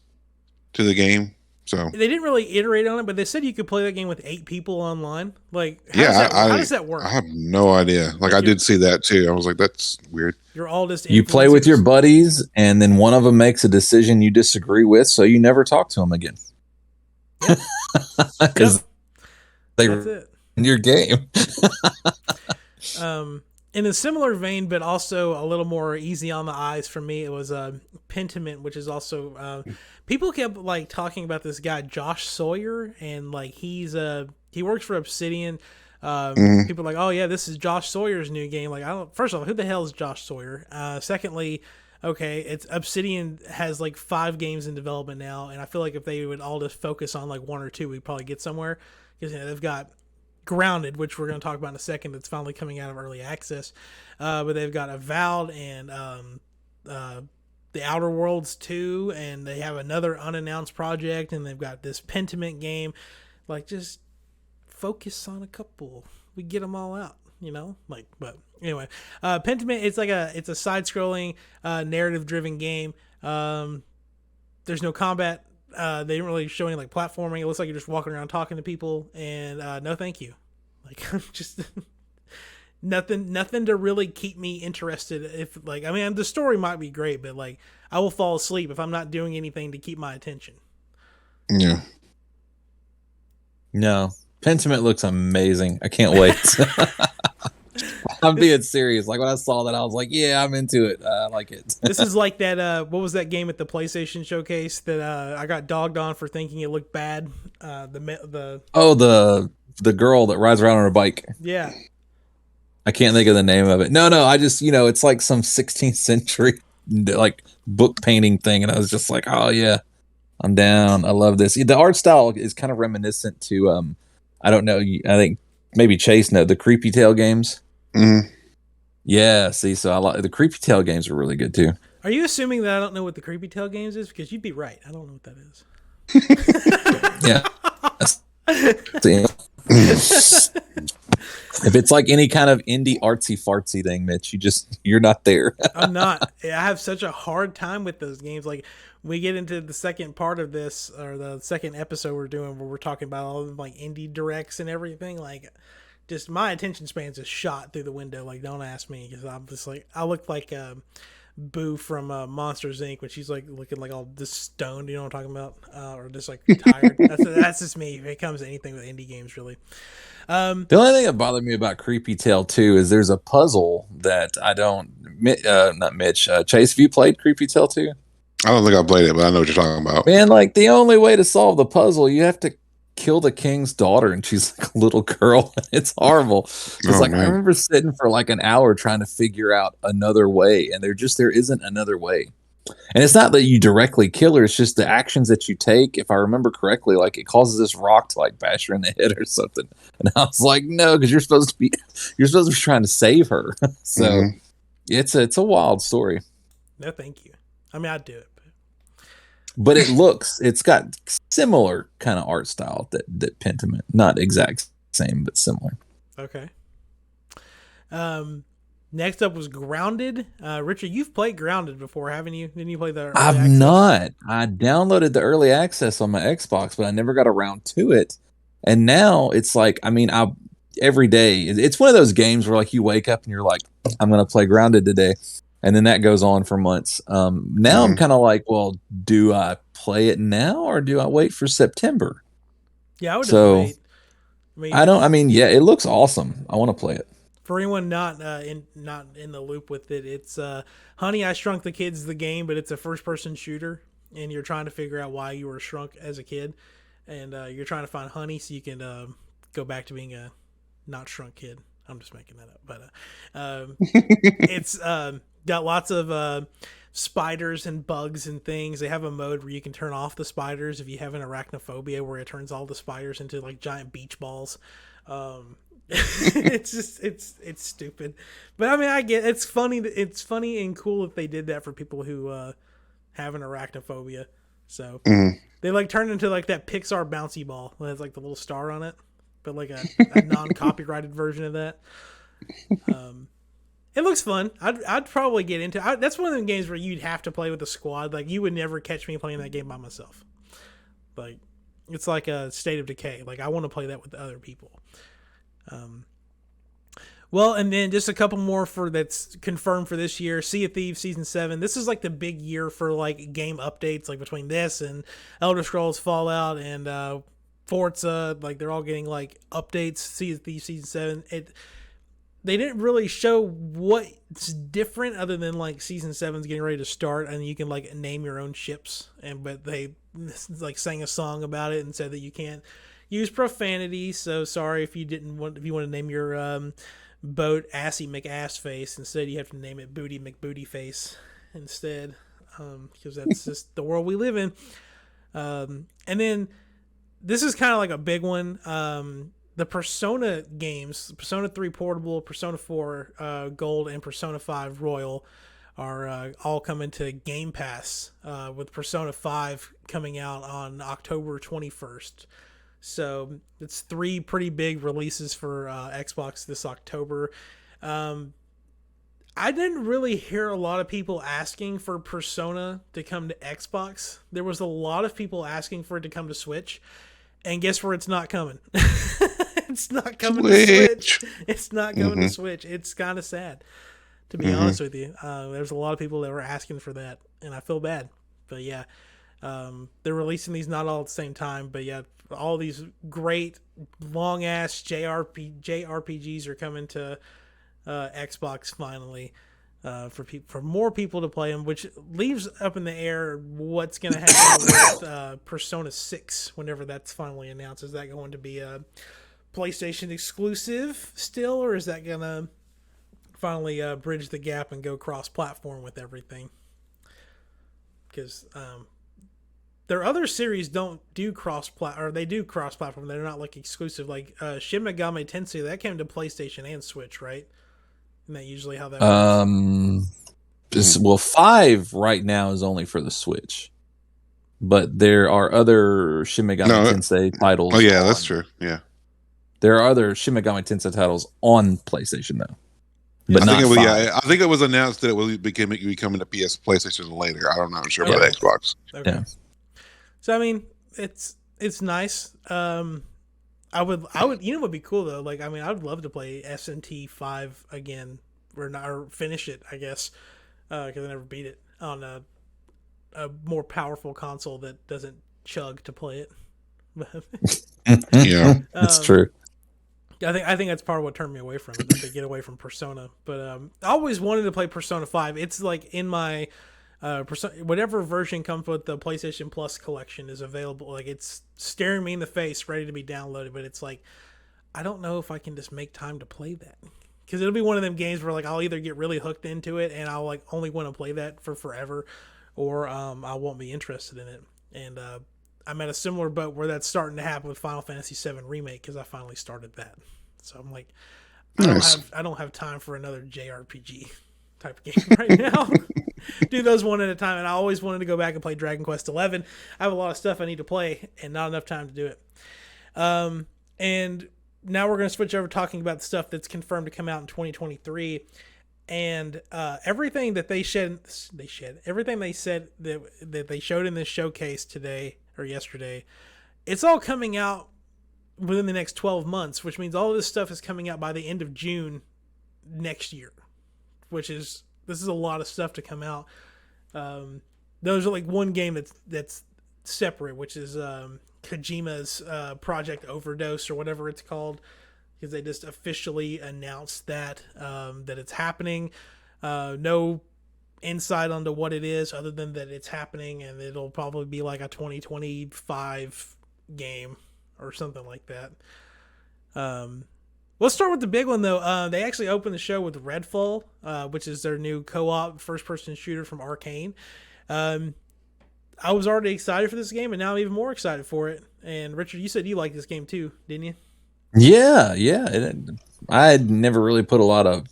to the game. So They didn't really iterate on it, but they said you could play that game with 8 people online. Like, how does that work? I have no idea. Like I did see that too. I was like, that's weird. You're all just You play with your buddies, and then one of them makes a decision you disagree with, so you never talk to them again. Because they ruin your game. In a similar vein, but also a little more easy on the eyes for me, it was Pentiment, which is also people kept like talking about this guy Josh Sawyer, and like he works for Obsidian. People are like, oh yeah, this is Josh Sawyer's new game. Like, first of all, who the hell is Josh Sawyer? Secondly, okay, it's Obsidian has like 5 games in development now, and I feel like if they would all just focus on like 1 or 2, we'd probably get somewhere, because they've got Grounded, which we're going to talk about in a second, that's finally coming out of early access, but they've got Avowed and the Outer Worlds 2, and they have another unannounced project, and they've got this Pentiment game. Like, just focus on a couple, we get them all out, like. But anyway, Pentiment, it's a side-scrolling narrative driven game. There's no combat. They didn't really show any like platforming. It looks like you're just walking around talking to people, and no thank you. Like, just nothing to really keep me interested. If like, I mean, the story might be great, but like, I will fall asleep if I'm not doing anything to keep my attention. Yeah. No, Pentiment looks amazing. I can't wait. I'm being serious. Like when I saw that, I was like, "Yeah, I'm into it. I like it." This is like that. What was that game at the PlayStation Showcase that I got dogged on for thinking it looked bad? The girl that rides around on a bike. Yeah. I can't think of the name of it. No, I just it's like some 16th century like book painting thing, and I was just like, "Oh yeah, I'm down. I love this." The art style is kind of reminiscent to I don't know. I think maybe Chase know the Creepy Tail games. Mm-hmm. Yeah, see, so I like the Creepy Tail games are really good too. Are you assuming that I don't know what the Creepy Tail games is? Because you'd be right. I don't know what that is. Yeah. If it's like any kind of indie artsy fartsy thing, Mitch, you're not there. I'm not. I have such a hard time with those games. Like, we get into the second part of this, or the second episode we're doing, where we're talking about all of them, like indie directs and everything. Like, just my attention span's just shot through the window. Like, don't ask me, because I'm just like, I look like Boo from Monsters Inc. when she's like looking like all just stoned. You know what I'm talking about? Or just like tired. That's just me. If it comes to anything with indie games, really. The only thing that bothered me about Creepy Tail 2 is there's a puzzle that I don't. Not Mitch. Chase, have you played Creepy Tail 2? I don't think I played it, but I know what you're talking about. Man, like the only way to solve the puzzle, you have to kill the king's daughter, and she's like a little girl. It's horrible. It's I remember sitting for like an hour trying to figure out another way, and there isn't another way. And it's not that you directly kill her, it's just the actions that you take. If I remember correctly, like it causes this rock to like bash her in the head or something. And I was like, no, because you're supposed to be trying to save her. So it's a wild story. No, thank you. I mean, I'd do it. But it's got similar kind of art style that Pentiment, not exact same, but similar. Okay. Next up was Grounded. Richard, you've played Grounded before, haven't you? Didn't you play the early I've access? not. I downloaded the early access on my Xbox, but I never got around to it. And now it's like, I mean, every day, it's one of those games where like you wake up and you're like, I'm going to play Grounded today. And then that goes on for months. Now I'm kind of like, well, do I play it now or do I wait for September? Yeah, I would just wait. It looks awesome. I want to play it. For anyone not in the loop with it, it's Honey, I Shrunk the Kids, the game, but it's a first-person shooter, and you're trying to figure out why you were shrunk as a kid, and you're trying to find honey so you can go back to being a not shrunk kid. I'm just making that up, but it's got lots of spiders and bugs and things. They have a mode where you can turn off the spiders if you have an arachnophobia, where it turns all the spiders into like giant beach balls. It's just it's stupid, but I mean, I get it's funny and cool if they did that for people who have an arachnophobia. So they like turn into like that Pixar bouncy ball that has like the little star on it, but like a non-copyrighted version of that. It looks fun. I'd probably get into. That's one of the games where you'd have to play with a squad. Like, you would never catch me playing that game by myself. Like, it's like a State of Decay. Like, I want to play that with other people. Well, and then just a couple more for that's confirmed for this year. Sea of Thieves Season 7. This is like the big year for like game updates, like between this and Elder Scrolls Fallout and Forza. Like, they're all getting like updates. Sea of Thieves Season 7. They didn't really show what's different other than like Season 7's getting ready to start and you can like name your own ships. But they like sang a song about it and said that you can't use profanity. So sorry if you want to name your boat Assy McAssface. Instead, you have to name it Booty McBootyface instead, because that's just the world we live in. And then this is kind of like a big one. The Persona games, Persona 3 Portable, Persona 4 Gold, and Persona 5 Royal are all coming to Game Pass, with Persona 5 coming out on October 21st. So it's 3 pretty big releases for Xbox this October. I didn't really hear a lot of people asking for Persona to come to Xbox. There was a lot of people asking for it to come to Switch. And guess where it's not coming? It's not coming to Switch. It's not coming to Switch. It's kind of sad, to be honest with you. There's a lot of people that were asking for that, and I feel bad. But yeah, they're releasing these not all at the same time. But yeah, all these great long-ass JRPGs are coming to Xbox finally, for more people to play them, which leaves up in the air what's going to happen with Persona 6 whenever that's finally announced. Is that going to be a PlayStation exclusive still, or is that going to finally bridge the gap and go cross-platform with everything? Because their other series don't do or they do cross-platform. They're not like exclusive. Like Shin Megami Tensei, that came to PlayStation and Switch, right? Isn't that usually how that works? Well, 5 right now is only for the Switch, but there are other Shin Megami Tensei titles. Oh yeah, that's true. Yeah, there are other Shin Megami Tensei titles on PlayStation though. But I think it was announced that it will be coming to PlayStation later. I don't know. I'm sure about Xbox. Okay. Yeah. So I mean, it's nice. I would, you know, what would be cool though. Like, I mean, I would love to play SNT 5 again, or finish it, I guess, because I never beat it on a more powerful console that doesn't chug to play it. Yeah, that's true. I think that's part of what turned me away from it, to get away from Persona. But I always wanted to play Persona 5. It's like in my whatever version comes with the PlayStation Plus collection is available. Like, it's staring me in the face, ready to be downloaded. But it's like, I don't know if I can just make time to play that, because it'll be one of them games where like I'll either get really hooked into it and I'll like only want to play that for forever, or I won't be interested in it. And I'm at a similar boat where that's starting to happen with Final Fantasy VII Remake, because I finally started that. So I'm like, I don't have time for another JRPG type of game right now. Do those one at a time. And I always wanted to go back and play Dragon Quest 11. I have a lot of stuff I need to play and not enough time to do it. And now we're going to switch over talking about the stuff that's confirmed to come out in 2023. And everything that everything they said that they showed in this showcase today or yesterday, it's all coming out within the next 12 months, which means all of this stuff is coming out by the end of June next year, this is a lot of stuff to come out. Those are like one game that's separate, which is Kojima's Project Overdose or whatever it's called, because they just officially announced that it's happening. No insight onto what it is other than that it's happening, and it'll probably be like a 2025 game or something like that. Let's start with the big one though. They actually opened the show with Redfall, which is their new co-op first-person shooter from Arcane. I was already excited for this game, and now I'm even more excited for it. And Richard, you said you liked this game too, didn't you? Yeah. I had never really put a lot of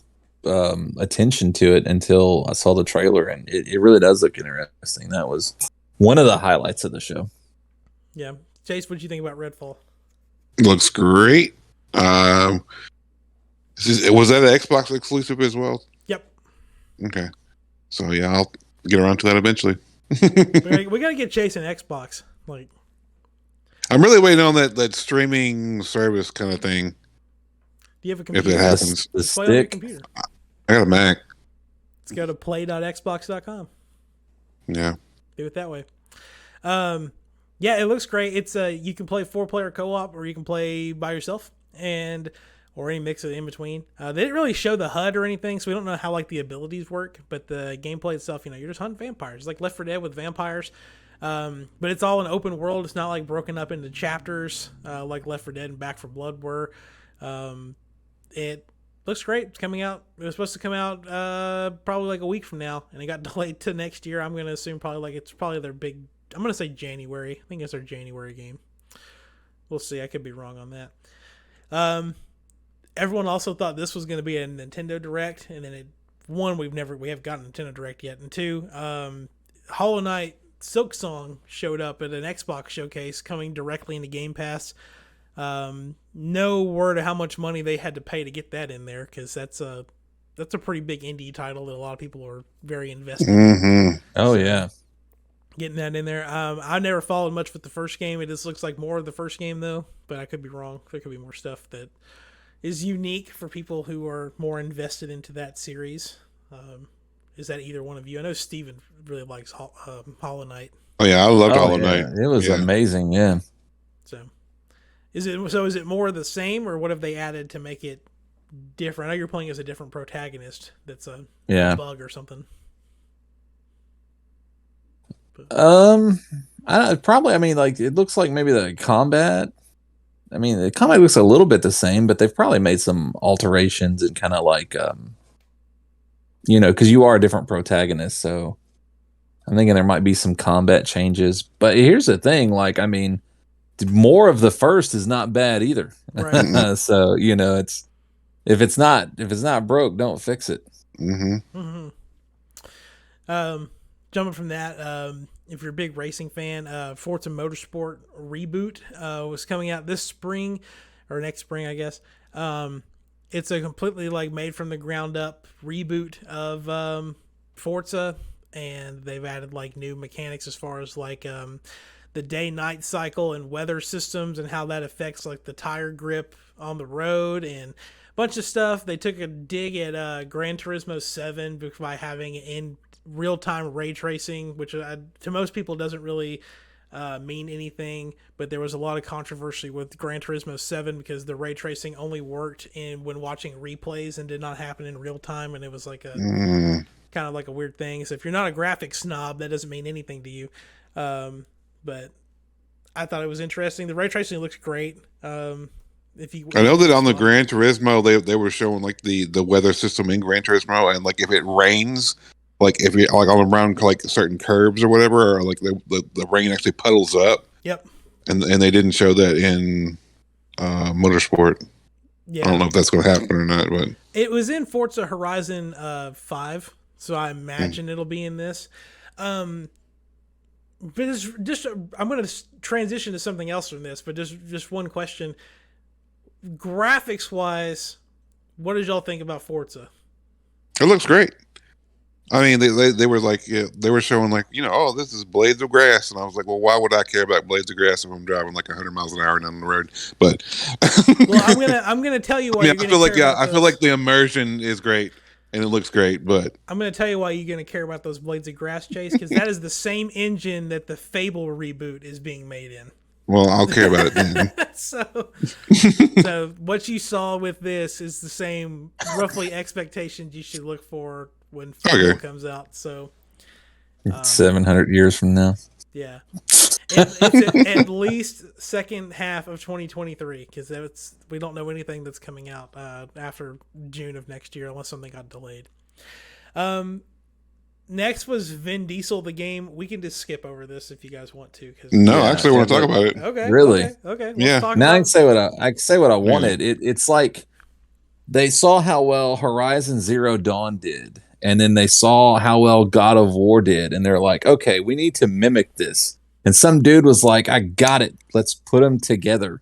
attention to it until I saw the trailer, and it really does look interesting. That was one of the highlights of the show. Yeah. Chase, what did you think about Redfall? Looks great. Was that an Xbox exclusive as well? Yep. Okay. So yeah, I'll get around to that eventually. we gotta get Chase an Xbox. Like, I'm really waiting on that streaming service kind of thing. Do you have a If computer? it happens, The Play on your stick. computer. I got a Mac. Let's go to play.xbox.com. Yeah. Do it that way. Yeah, it looks great. It's you can play 4-player co-op or you can play by yourself or any mix of in between. They didn't really show the HUD or anything, so we don't know how like the abilities work. But the gameplay itself, you're just hunting vampires. It's like Left 4 Dead with vampires. But it's all an open world. It's not like broken up into chapters like Left 4 Dead and Back 4 Blood were. It looks great. It's coming out. It was supposed to come out probably like a week from now, and it got delayed to next year. I'm going to assume it's probably their big. I'm going to say January. I think it's their January game. We'll see. I could be wrong on that. Everyone also thought this was going to be a Nintendo Direct, and then we haven't gotten a Nintendo Direct yet, and 2, Hollow Knight Silksong showed up at an Xbox showcase coming directly into Game Pass. No word of how much money they had to pay to get that in there, because that's a pretty big indie title that a lot of people are very invested in. Oh yeah, getting that in there. I never followed much with the first game. It just looks like more of the first game though, but I could be wrong. There could be more stuff that is unique for people who are more invested into that series. Is that either one of you? I know Steven really likes Hollow Knight. Oh yeah, I loved Hollow Knight. It was amazing. Yeah. So is it more of the same, or what have they added to make it different? I know you're playing as a different protagonist. That's a bug or something. Probably. I mean, like it looks like maybe the combat. I mean, the combat looks a little bit the same, but they've probably made some alterations and kind of like, because you are a different protagonist, so I'm thinking there might be some combat changes. But here's the thing, like, I mean, more of the first is not bad either. Right. So it's if it's not broke, don't fix it. Jumping from that, if you're a big racing fan, Forza Motorsport Reboot was coming out this spring or next spring, I guess. It's a completely like made from the ground up reboot of Forza, and they've added like new mechanics as far as like the day-night cycle and weather systems and how that affects like the tire grip on the road and a bunch of stuff. They took a dig at Gran Turismo 7 by having in real-time ray tracing, which to most people doesn't really mean anything, but there was a lot of controversy with Gran Turismo 7 because the ray tracing only worked when watching replays and did not happen in real time, and it was like a kind of like a weird thing. So if you're not a graphics snob, that doesn't mean anything to you. But I thought it was interesting. The ray tracing looks great. I know that on the Gran Turismo they were showing like the weather system in Gran Turismo, and like if it rains, like if you're like all around like certain curbs or whatever, or like the rain actually puddles up. Yep. And they didn't show that in Motorsport. Yeah. I don't know if that's going to happen or not, but it was in Forza Horizon 5, so I imagine it'll be in this. But it's just I'm going to transition to something else from this, but just one question. Graphics wise, what did y'all think about Forza? It looks great. I mean, they were like, they were showing like, oh, this is blades of grass, and I was like, well, why would I care about blades of grass if I'm driving like 100 miles an hour down the road? But well, I'm gonna tell you why. I feel like the immersion is great and it looks great, but I'm gonna tell you why you're gonna care about those blades of grass, Chase, because that is the same engine that the Fable reboot is being made in. Well, I'll care about it then. So what you saw with this is the same roughly expectations you should look for when Fable comes out. So 700 years from now. Yeah. It's at least second half of 2023, because we don't know anything that's coming out after June of next year unless something got delayed. Next was Vin Diesel, the game. We can just skip over this if you guys want to. I actually want to talk about it. Okay. Really? Okay. Yeah. Now I can say what I wanted. It's like they saw how well Horizon Zero Dawn did, and then they saw how well God of War did, and they're like, okay, we need to mimic this. And some dude was like, I got it. Let's put them together.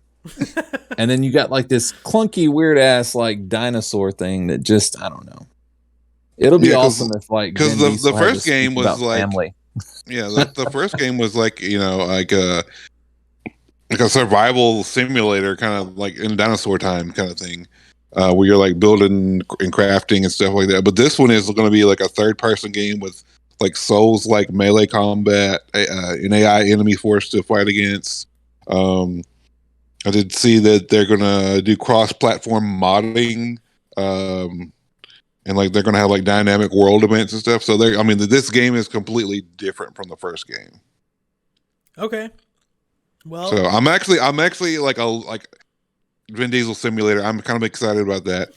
And then you got like this clunky, weird ass like dinosaur thing that just, I don't know. It'll be awesome if like, because the first game was like family. Yeah, the first game was like, like a survival simulator, kind of like in dinosaur time kind of thing, where you're like building and crafting and stuff like that. But this one is going to be like a third person game with like Souls like melee combat, an AI enemy force to fight against. I did see that they're going to do cross platform modding. And like they're going to have like dynamic world events and stuff. So I mean, this game is completely different from the first game. Okay. Well, so I'm actually like Vin Diesel simulator. I'm kind of excited about that.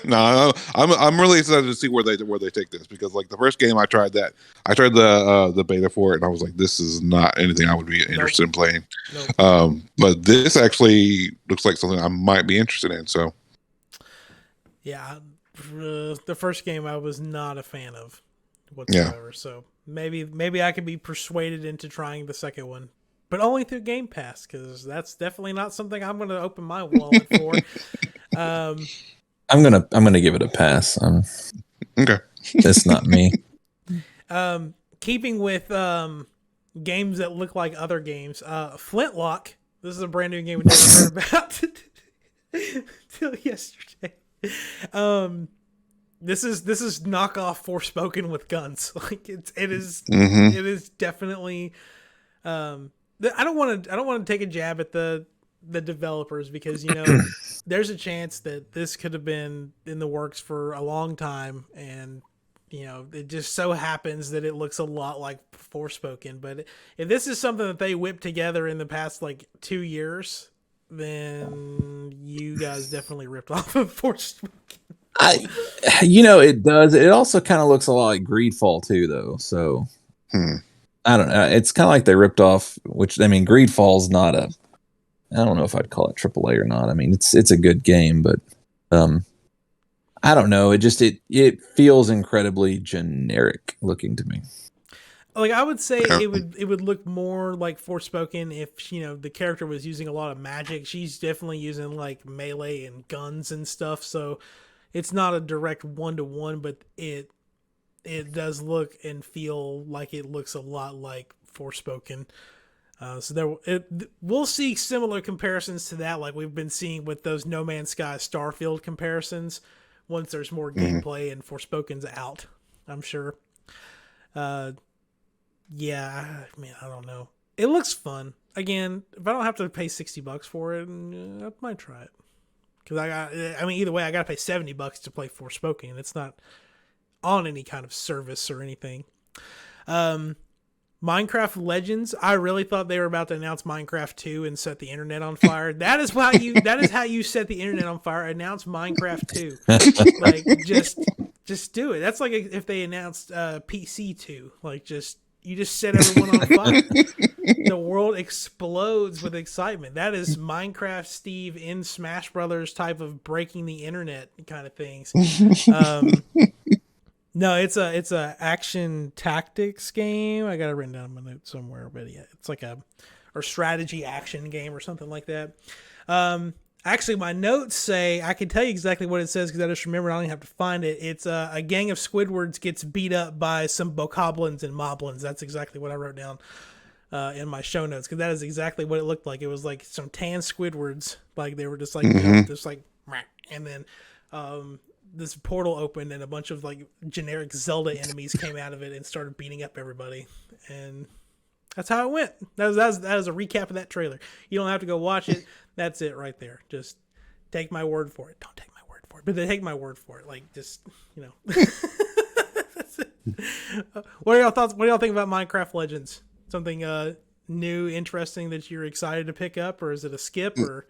No, I'm really excited to see where they take this, because like the first game I tried the beta for it, and I was like, this is not anything I would be interested in playing. Nope. But this actually looks like something I might be interested in. So yeah, the first game I was not a fan of whatsoever. Yeah. So maybe I could be persuaded into trying the second one, but only through Game Pass, because that's definitely not something I'm going to open my wallet for. I'm gonna give it a pass. Okay, that's not me. Keeping with games that look like other games, Flintlock. This is a brand new game we never heard about until yesterday. This is knockoff Forspoken with guns. Like it is definitely. I don't want to take a jab at the developers, because there's a chance that this could have been in the works for a long time, and it just so happens that it looks a lot like Forspoken. But if this is something that they whipped together in the past like 2 years, then you guys definitely ripped off of Forspoken. It does. It also kind of looks a lot like Greedfall too, though. So I don't know. It's kind of like they ripped off. Which, I mean, Greedfall's not a. I don't know if I'd call it AAA or not. I mean, it's a good game, but I don't know. It feels incredibly generic looking to me. Like, I would say it would look more like Forspoken if the character was using a lot of magic. She's definitely using like melee and guns and stuff, so it's not a direct 1-to-1, but it does look and feel like it looks a lot like Forspoken. So we'll see similar comparisons to that, like we've been seeing with those No Man's Sky Starfield comparisons. Once there's more gameplay and Forspoken's out, I'm sure. Yeah, man, I don't know. It looks fun. Again, if I don't have to pay $60 for it, I might try it. Because either way, I got to pay $70 to play Forspoken. It's not on any kind of service or anything. Minecraft Legends. I really thought they were about to announce Minecraft 2 and set the internet on fire. That is how you set the internet on fire. Announce Minecraft 2. Like just do it. That's like if they announced PC 2. Like you just set everyone on fire. The world explodes with excitement. That is Minecraft Steve in Smash Brothers type of breaking the internet kind of things. No, it's a action tactics game. I got it written down in my notes somewhere, but yeah, it's like or strategy action game or something like that. Actually, my notes say, I can tell you exactly what it says because I just remember I don't even have to find it. It's a gang of Squidwards gets beat up by some bokoblins and moblins. That's exactly what I wrote down in my show notes, because that is exactly what it looked like. It was like some tan Squidwards, like they were just like just like, and then this portal opened and a bunch of like generic Zelda enemies came out of it and started beating up everybody, and that's how it went. That was a recap of that trailer. You don't have to go watch it. That's it right there. Just take my word for it. Don't take my word for it, but they take my word for it. Like, just That's it. What are y'all thoughts? What do y'all think about Minecraft Legends? Something new, interesting that you're excited to pick up, or is it a skip? Or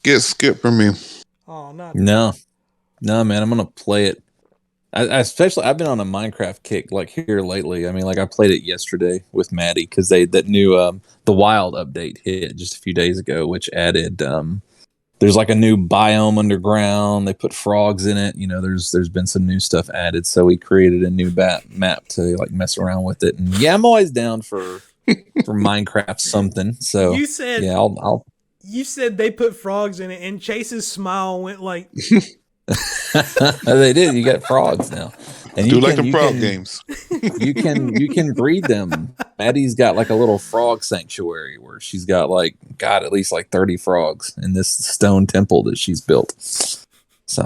get skip from me? Oh, no, man. I'm gonna play it. I've been on a Minecraft kick like here lately. I mean, like I played it yesterday with Maddie because that new the Wild update hit just a few days ago, which added there's like a new biome underground. They put frogs in it. There's been some new stuff added, so we created a new map to like mess around with it. And yeah, I'm always down for Minecraft something. So you said, yeah, I'll. You said they put frogs in it, and Chase's smile went like. They did. You got frogs now. And Do like the frog games. You can breed them. Maddie's got like a little frog sanctuary where she's got like at least like 30 frogs in this stone temple that she's built. So,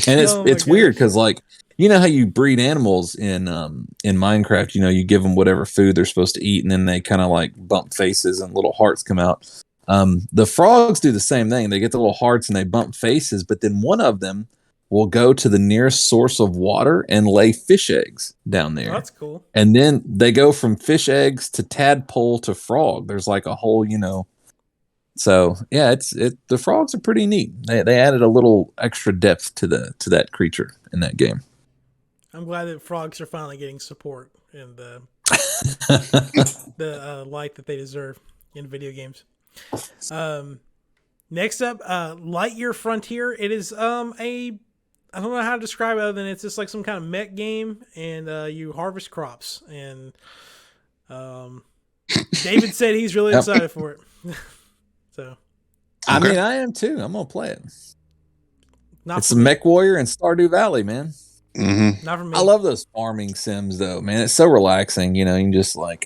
and it's weird because like you know how you breed animals in Minecraft. You know, you give them whatever food they're supposed to eat, and then they kind of like bump faces and little hearts come out. The frogs do the same thing. They get the little hearts and they bump faces, but then one of them will go to the nearest source of water and lay fish eggs down there. Oh, that's cool. And then they go from fish eggs to tadpole to frog. There's like a whole, you know. So yeah, the frogs are pretty neat. They added a little extra depth to that creature in that game. I'm glad that frogs are finally getting support and the light that they deserve in video games. Next up, Lightyear Frontier. It is I don't know how to describe it other than it's just like some kind of mech game, and you harvest crops. And David said he's really excited for it. So, I mean, I am too. I'm gonna play it. It's a Mech Warrior and Stardew Valley, man. Mm-hmm. Not for me. I love those farming sims, though, man. It's so relaxing. You know, you can just like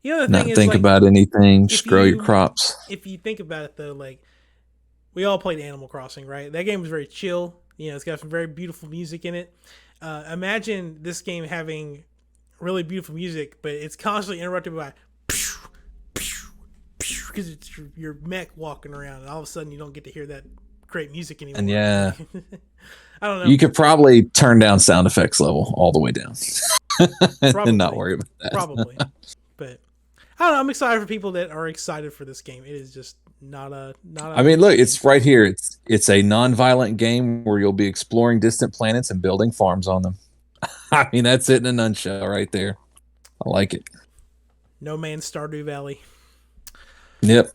you know, the not thing is, think like, about anything. Just grow your crops. If you think about it, though, like we all played Animal Crossing, right? That game was very chill. You know, it's got some very beautiful music in it. Imagine this game having really beautiful music, but it's constantly interrupted by because it's your mech walking around, and all of a sudden you don't get to hear that great music anymore. And yeah, I don't know. You could probably turn down sound effects level all the way down, and not worry about that. Probably, but I don't know. I'm excited for people that are excited for this game. It is just not a. I mean, look, it's right here. It's a non-violent game where you'll be exploring distant planets and building farms on them. I mean, that's it in a nutshell, right there. I like it. No Man's Stardew Valley. Yep.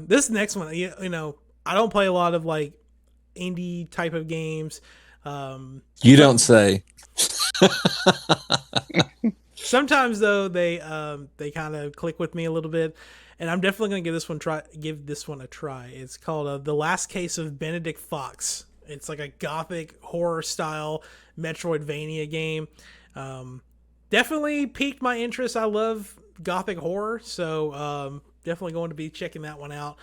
This next one, you know, I don't play a lot of like indie type of games. You don't say. Sometimes though they kind of click with me a little bit, and I'm definitely gonna give this one a try. It's called The Last Case of Benedict Fox. It's like a gothic horror style Metroidvania game. Definitely piqued my interest. I love gothic horror, so definitely going to be checking that one out.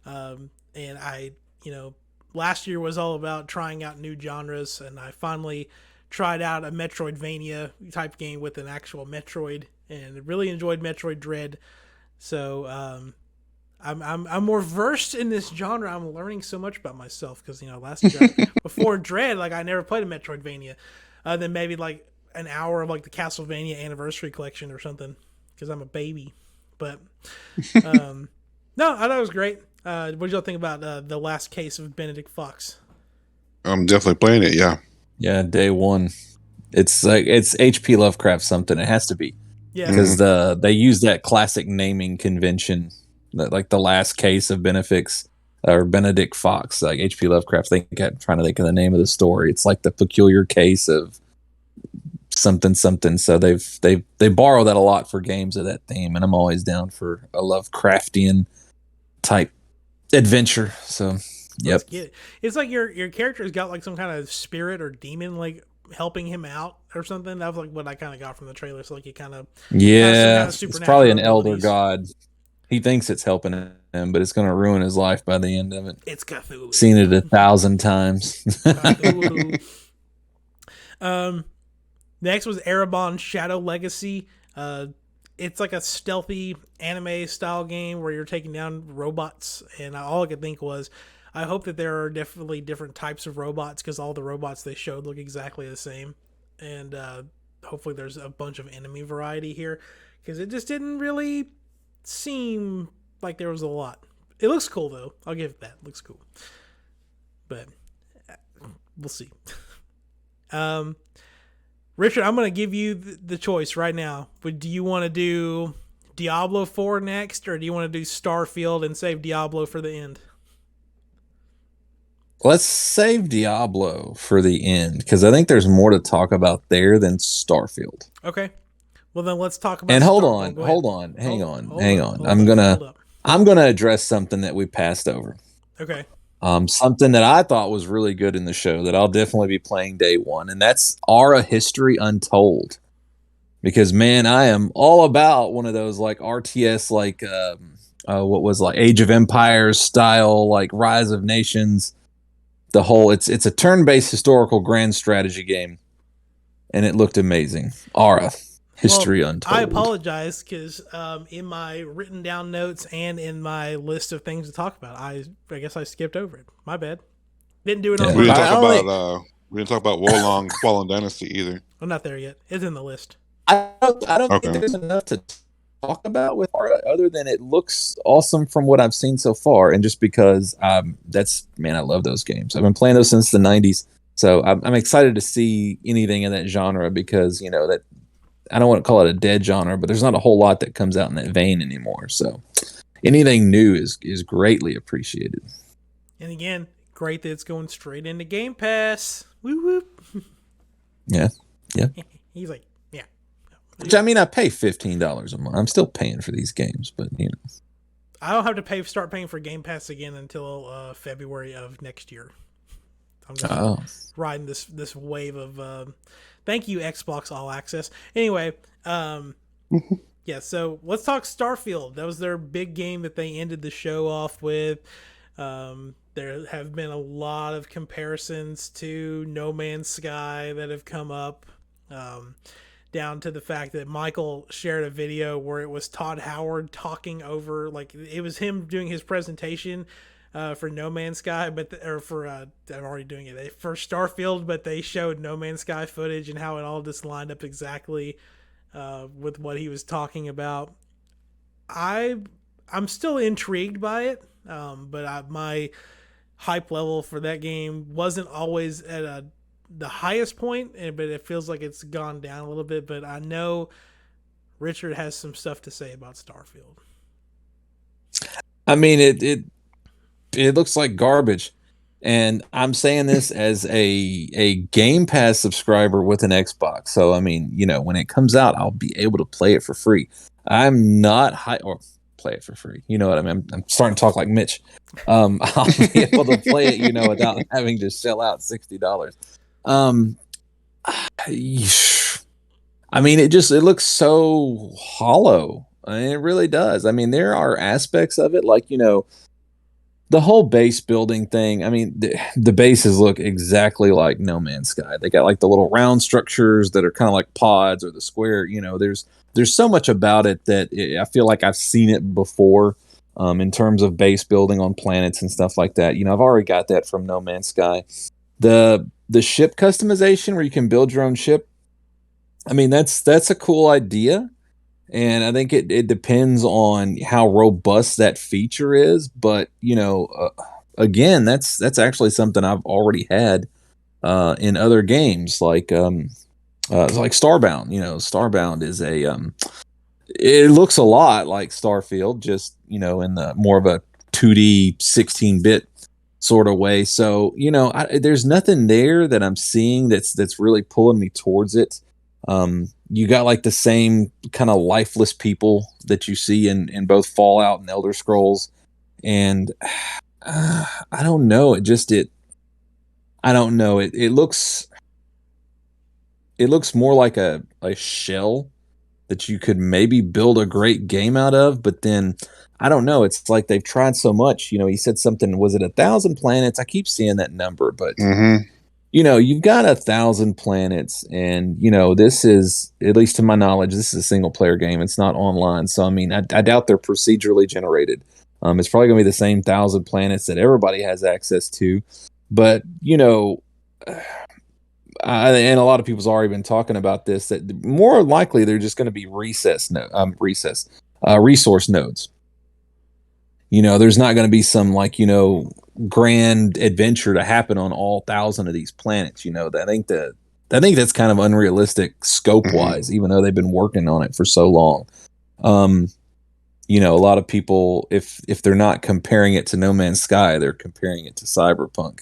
And I, you know, last year was all about trying out new genres, and I finally tried out a Metroidvania type game with an actual Metroid, and really enjoyed Metroid Dread. So I'm more versed in this genre. I'm learning so much about myself because, you know, before Dread, like I never played a Metroidvania, then maybe like an hour of like the Castlevania Anniversary Collection or something because I'm a baby. But no, I thought it was great. What did y'all think about The Last Case of Benedict Fox? I'm definitely playing it. Yeah. Yeah, day one. It's like it's H.P. Lovecraft something. It has to be. Yeah. Because they use that classic naming convention, that, like The Last Case of Benedict Fox. Like H.P. Lovecraft, trying to think of the name of the story. It's like the peculiar case of something. So they borrow that a lot for games of that theme, and I'm always down for a Lovecraftian type adventure. So yep. It's like your character's got like some kind of spirit or demon like helping him out or something. That was like what I kind of got from the trailer. So like you kind of it's probably an elder god. He thinks it's helping him, but it's going to ruin his life by the end of it. It's Cthulhu. Seen it 1,000 times. Next was Erebon Shadow Legacy. It's like a stealthy anime style game where you're taking down robots, and all I could think was, I hope that there are definitely different types of robots because all the robots they showed look exactly the same, and hopefully there's a bunch of enemy variety here because it just didn't really seem like there was a lot. It looks cool though. I'll give it that. It looks cool, but we'll see. Richard, I'm going to give you the choice right now. But do you want to do Diablo 4 next, or do you want to do Starfield and save Diablo for the end? Let's save Diablo for the end, because I think there's more to talk about there than Starfield. Okay. Well, then let's talk about. And hold on, hang on. I'm gonna address something that we passed over. Okay. Something that I thought was really good in the show that I'll definitely be playing day one, and that's Aura History Untold. Because man, I am all about one of those like RTS, like what was like Age of Empires style, like Rise of Nations. The whole it's a turn-based historical grand strategy game, and it looked amazing. Aura History Untold. I apologize because in my written down notes and in my list of things to talk about, I guess I skipped over it. My bad. Didn't do it on We didn't purpose. talk about Wolong Fallen Dynasty either. I'm not there yet. It's in the list. I don't Okay. think there's enough to talk about with Aura other than it looks awesome from what I've seen so far, and just because I love those games. I've been playing those since the 90s, so I'm excited to see anything in that genre because that I don't want to call it a dead genre, but there's not a whole lot that comes out in that vein anymore. So anything new is greatly appreciated. And again, great that it's going straight into Game Pass. Woo whoop. Yeah. He's like, yeah. Which I mean, I pay $15 a month. I'm still paying for these games, but I don't have to start paying for Game Pass again until February of next year. I'm just riding this wave of thank you Xbox All Access. Anyway, yeah, so let's talk Starfield. That was their big game that they ended the show off with. There have been a lot of comparisons to No Man's Sky that have come up, down to the fact that Michael shared a video where it was Todd Howard talking over, like it was him doing his presentation for No Man's Sky, I'm already doing it for Starfield, but they showed No Man's Sky footage and how it all just lined up exactly with what he was talking about. I'm still intrigued by it, but my hype level for that game wasn't always at the highest point, but it feels like it's gone down a little bit. But I know Richard has some stuff to say about Starfield. I mean, it looks like garbage, and I'm saying this as a Game Pass subscriber with an Xbox. So I mean, when it comes out, I'll be able to play it for free. I'm not play it for free. You know what I mean? I'm starting to talk like Mitch. I'll be able to play it, without having to shell out $60. I mean, it looks so hollow. I mean, it really does. I mean, there are aspects of it, like the whole base building thing. I mean, the bases look exactly like No Man's Sky. They got like the little round structures that are kind of like pods, or the square. There's so much about it that I feel like I've seen it before, in terms of base building on planets and stuff like that. I've already got that from No Man's Sky. The ship customization where you can build your own ship, I mean, that's a cool idea. And I think it depends on how robust that feature is. But, again, that's actually something I've already had in other games, like Starbound. Starbound is it looks a lot like Starfield, just, in the more of a 2D 16-bit sort of way. So, there's nothing there that I'm seeing that's really pulling me towards it. You got like the same kind of lifeless people that you see in both Fallout and Elder Scrolls. And I don't know. I don't know. It looks more like a shell that you could maybe build a great game out of, but then I don't know. It's like they've tried so much. He said something, was it 1,000 planets? I keep seeing that number, but you've got 1,000 planets, and this is, at least to my knowledge, this is a single player game. It's not online, so I mean, I doubt they're procedurally generated. It's probably gonna be the same 1,000 planets that everybody has access to, but and a lot of people's already been talking about this, that more likely they're just going to be resource nodes. There's not going to be some grand adventure to happen on all 1,000 of these planets. I think that's kind of unrealistic scope wise, even though they've been working on it for so long. A lot of people, if they're not comparing it to No Man's Sky, they're comparing it to Cyberpunk.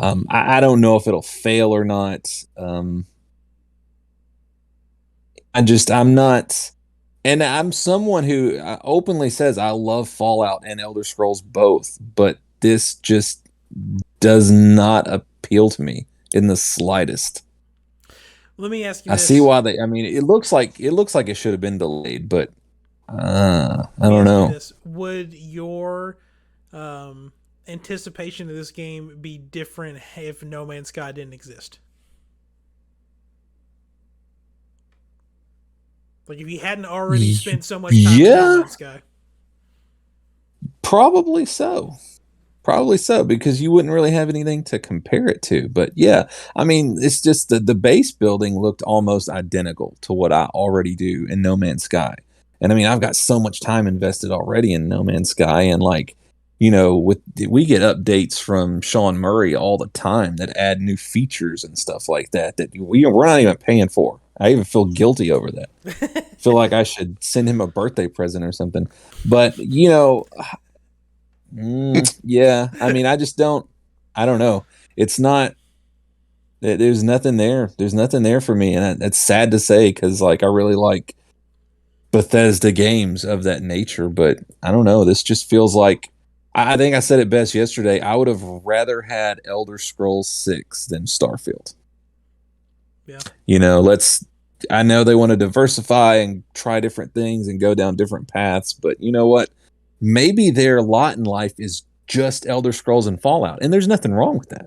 I don't know if it'll fail or not. I'm not, and I'm someone who openly says I love Fallout and Elder Scrolls both, but this does not appeal to me in the slightest. Let me ask you I this. see why they. I mean, it looks like it should have been delayed, but I Let me don't ask you know. this. Would your anticipation of this game be different if No Man's Sky didn't exist? Like if you hadn't already spent so much time in No Yeah, Man's Sky. probably so. Probably so, because you wouldn't really have anything to compare it to. But yeah, I mean, it's just the base building looked almost identical to what I already do in No Man's Sky. And I mean, I've got so much time invested already in No Man's Sky, and like, we get updates from Sean Murray all the time that add new features and stuff like that we're not even paying for. I even feel guilty over that. Feel like I should send him a birthday present or something. But yeah, I mean, I don't know. It's not, there's nothing there. There's nothing there for me. And it's sad to say because, like, I really like Bethesda games of that nature. But I don't know. This just feels like, I think I said it best yesterday. I would have rather had Elder Scrolls 6 than Starfield. Yeah. I know they want to diversify and try different things and go down different paths. But you know what? Maybe their lot in life is just Elder Scrolls and Fallout, and there's nothing wrong with that.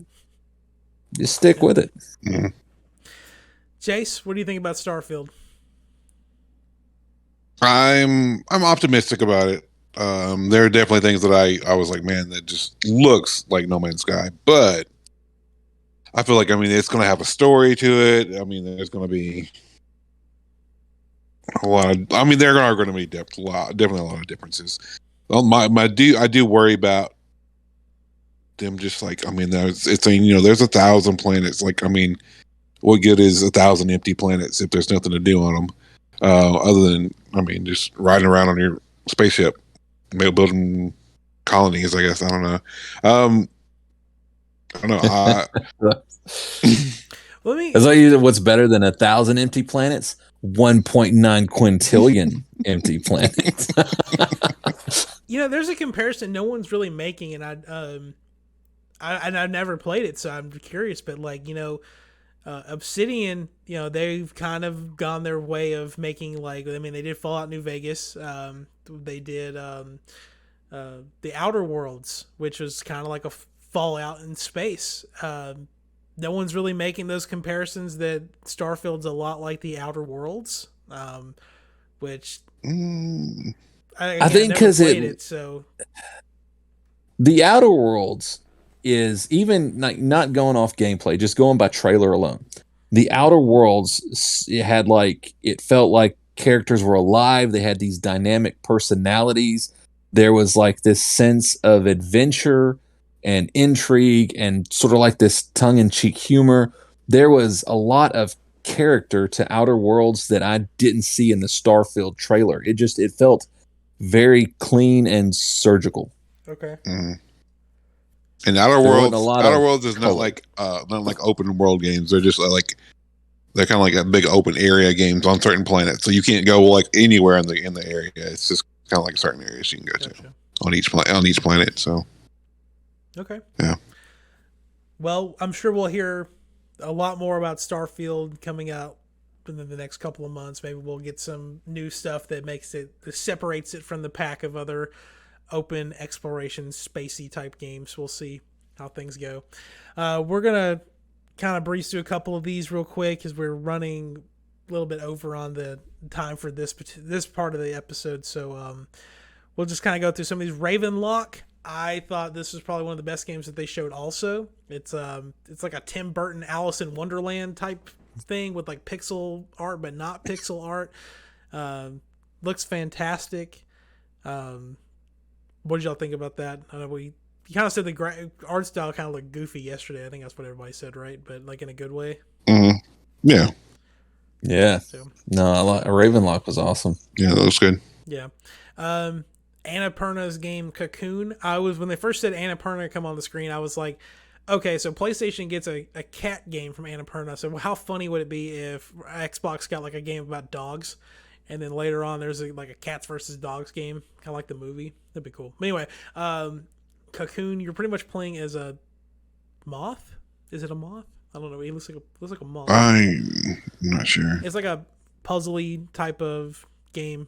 Just stick with it. Mm-hmm. Jace, what do you think about Starfield? I'm optimistic about it. There are definitely things that I was like, man, that just looks like No Man's Sky, but I feel like, I mean, it's going to have a story to it. I mean, there's going to be a lot of, I mean, there are going to be definitely a lot of differences. Well, I do worry about them just like, I mean, it's saying, there's 1,000 planets. Like, I mean, what good is 1,000 empty planets if there's nothing to do on them? Other than, I mean, just riding around on your spaceship, maybe building colonies, I guess. I don't know. I don't know. That's like, what's better than 1,000 empty planets? 1.9 quintillion empty planets. There's a comparison no one's really making, and I've never played it, so I'm curious. But like, Obsidian, they've kind of gone their way of making, like, I mean, they did Fallout New Vegas. They did the Outer Worlds, which was kind of like a Fallout in space. No one's really making those comparisons that Starfield's a lot like the Outer Worlds, which I think because so the Outer Worlds is, even like, not going off gameplay, just going by trailer alone. The Outer Worlds, it felt like characters were alive. They had these dynamic personalities. There was like this sense of adventure and intrigue and sort of like this tongue-in-cheek humor. There was a lot of character to Outer Worlds that I didn't see in the Starfield trailer. It felt very clean and surgical. Okay. Mm. And Outer Worlds is not like open world games. They're just they're kind of like a big open area games on certain planets. So you can't go like anywhere in the area. It's just kind of like certain areas you can go to on each planet. So okay. Yeah. Well, I'm sure we'll hear a lot more about Starfield coming out in the next couple of months. Maybe we'll get some new stuff that separates it from the pack of other open exploration, spacey type games. We'll see how things go. We're going to kind of breeze through a couple of these real quick because we're running a little bit over on the time for this part of the episode. So we'll just kind of go through some of these. Ravenlock, I thought this was probably one of the best games that they showed also. It's like a Tim Burton Alice in Wonderland type thing with like pixel art but not pixel art. Looks fantastic. What did y'all think about that? I know you kind of said the art style kind of looked goofy yesterday. I think that's what everybody said, right? But like in a good way. Mm-hmm. Yeah. Yeah. So, no, Ravenlock was awesome. Yeah, that looks good. Yeah. Annapurna's game Cocoon. When they first said Annapurna come on the screen, I was like, okay, so PlayStation gets a cat game from Annapurna. So how funny would it be if Xbox got like a game about dogs? And then later on, there's like a cats versus dogs game, kind of like the movie. That'd be cool. But anyway, Cocoon, you're pretty much playing as a moth. Is it a moth? I don't know. He looks like a moth. I'm not sure. It's like a puzzly type of game.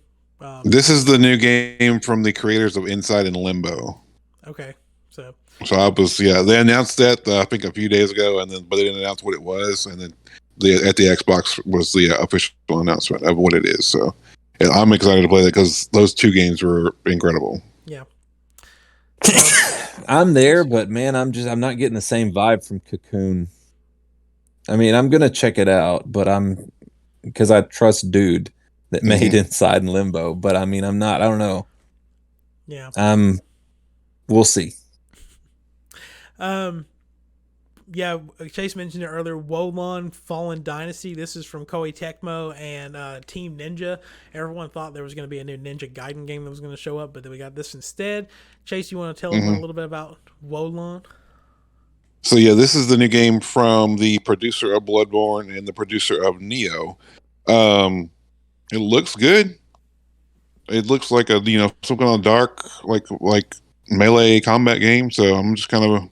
This is the new game from the creators of Inside and Limbo. Okay, so they announced that I think a few days ago, but they didn't announce what it was, and then at the Xbox was the official announcement of what it is. So I'm excited to play that because those two games were incredible. Yeah. I'm there, but man, I'm not getting the same vibe from Cocoon. I mean, I'm gonna check it out, but because I trust Dude that made Inside and Limbo. But I mean, I don't know. Yeah. We'll see. Yeah, Chase mentioned it earlier. Wolon Fallen Dynasty. This is from Koei Tecmo and Team Ninja. Everyone thought there was going to be a new Ninja Gaiden game that was going to show up, but then we got this instead. Chase, you want to tell everyone a little bit about Wolon? So yeah, this is the new game from the producer of Bloodborne and the producer of Neo. It looks good. It looks like some kind of dark like melee combat game. So I'm just kind of,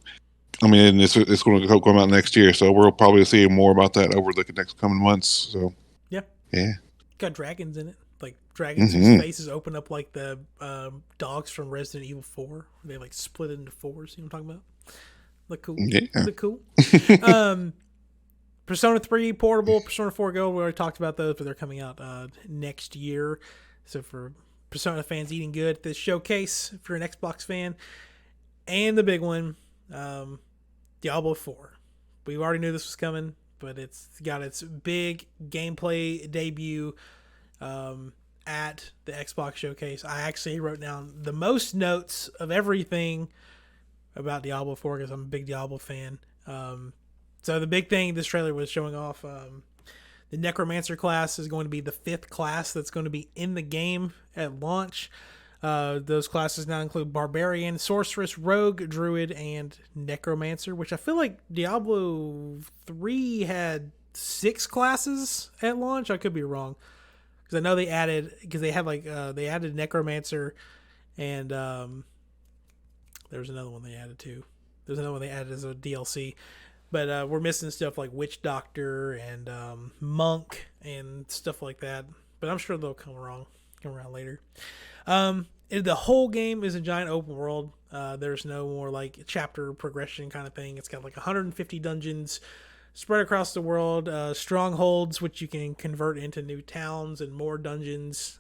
it's going to come out next year. So we'll probably see more about that over the next coming months. So yeah, got dragons in it, like dragons whose faces open up like the dogs from Resident Evil 4. They like split into fours. You know what I'm talking about? Look cool. Yeah. Look cool. Persona 3 Portable, Persona 4 Gold, we already talked about those, but they're coming out next year. So for Persona fans eating good at this showcase, if you're an Xbox fan. And the big one, Diablo 4. We already knew this was coming, but it's got its big gameplay debut at the Xbox Showcase. I actually wrote down the most notes of everything about Diablo 4 because I'm a big Diablo fan. So the big thing this trailer was showing off, the Necromancer class is going to be the 5th class that's going to be in the game at launch. Those classes now include Barbarian, Sorceress, Rogue, Druid, and Necromancer, which I feel like Diablo 3 had 6 classes at launch. I could be wrong. Because I know they added Necromancer, and there's another one they added too. There's another one they added as a DLC. But we're missing stuff like Witch Doctor and Monk and stuff like that. But I'm sure they'll come around later. The whole game is a giant open world. There's no more like chapter progression kind of thing. It's got like 150 dungeons spread across the world, strongholds which you can convert into new towns and more dungeons.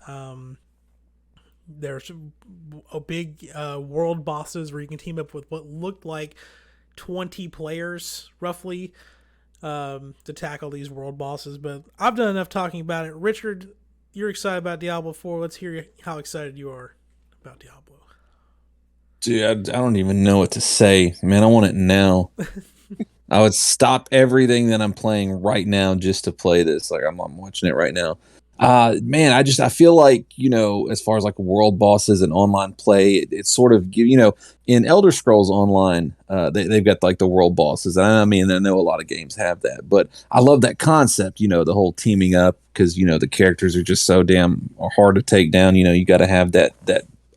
There's a big world bosses where you can team up with what looked like 20 players roughly to tackle these world bosses. But I've done enough talking about it. Richard, you're excited about Diablo 4. Let's hear how excited you are about Diablo. Dude, I don't even know what to say. Man, I want it now. I would stop everything that I'm playing right now just to play this. Like I'm watching it right now. Man, I feel like, as far as like world bosses and online play, it's sort of, in Elder Scrolls Online, they've got like the world bosses. I mean, I know a lot of games have that, but I love that concept, the whole teaming up because, the characters are just so damn hard to take down. You got to have that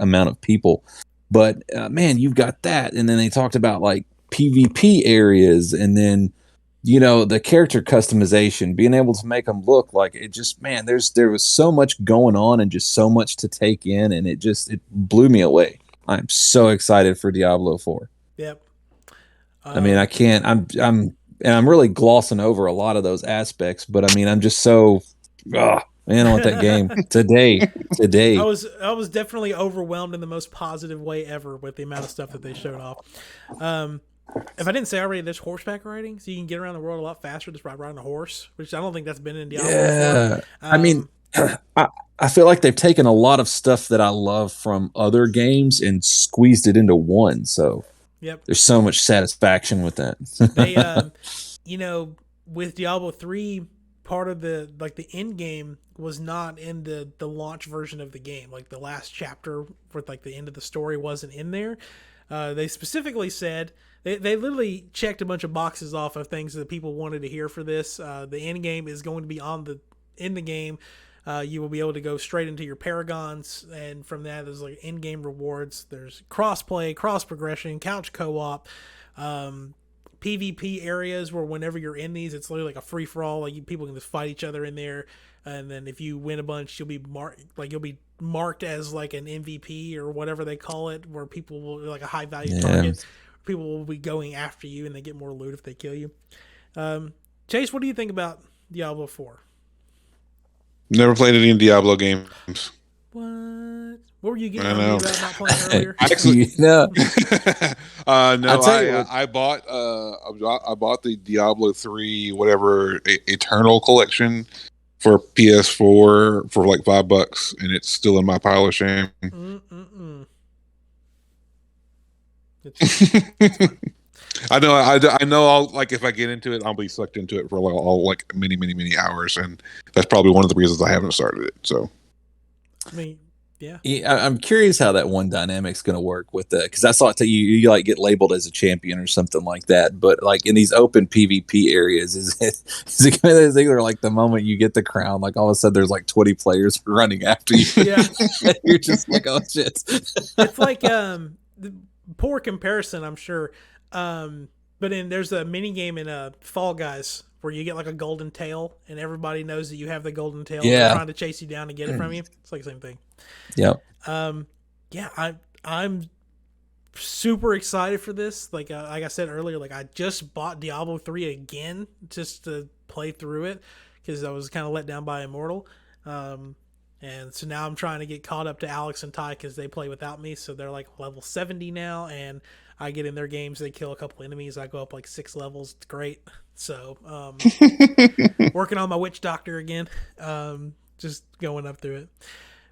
amount of people. But man, you've got that. And then they talked about like PvP areas and then, the character customization, being able to make them look like it just, man, there was so much going on and just so much to take in. And it blew me away. I'm so excited for Diablo 4. Yep. I mean, I'm really glossing over a lot of those aspects, but I mean, I'm just so, man, I want that game today. I was definitely overwhelmed in the most positive way ever with the amount of stuff that they showed off. If I didn't say already, there's horseback riding, so you can get around the world a lot faster just by riding a horse, which I don't think that's been in Diablo before. I mean, I feel like they've taken a lot of stuff that I love from other games and squeezed it into one. So there's so much satisfaction with that. They, with Diablo 3, part of the end game was not in the launch version of the game. Like the last chapter with like the end of the story wasn't in there. They specifically said they literally checked a bunch of boxes off of things that people wanted to hear for this. The end game is going to be in the game. You will be able to go straight into your paragons, and from that there's like in-game rewards. There's cross-play, cross-progression, couch co-op, PvP areas where whenever you're in these, it's literally like a free for all. Like people can just fight each other in there, and then if you win a bunch, you'll be marked as like an MVP or whatever they call it, where people will like a high value target. People will be going after you, and they get more loot if they kill you. Chase, what do you think about Diablo 4? Never played any Diablo games. What were you getting on me about not playing earlier? Actually, no. I bought the Diablo 3 whatever Eternal collection for PS4 for like $5, and it's still in my pile of shame. I know. I'll like if I get into it, I'll be sucked into it for like many hours, and that's probably one of the reasons I haven't started it. So, I mean, yeah. I'm curious how that one dynamic's going to work with that, because I saw it that you like get labeled as a champion or something like that. But like in these open PvP areas, is it kind of those things where like the moment you get the crown, like all of a sudden there's like 20 players running after you? Yeah, you're just like, oh shit. It's like poor comparison, I'm sure. But there's a mini game in Fall Guys where you get like a golden tail, and everybody knows that you have the golden tail. Yeah. They're trying to chase you down and get it from you. It's like the same thing. Yep. Yeah, I'm super excited for this. Like I said earlier, like I just bought Diablo 3 again just to play through it because I was kind of let down by Immortal. And so now I'm trying to get caught up to Alex and Ty because they play without me. So they're like level 70 now, and I get in their games. They kill a couple enemies. I go up like 6 levels. It's great. So working on my witch doctor again. Just going up through it.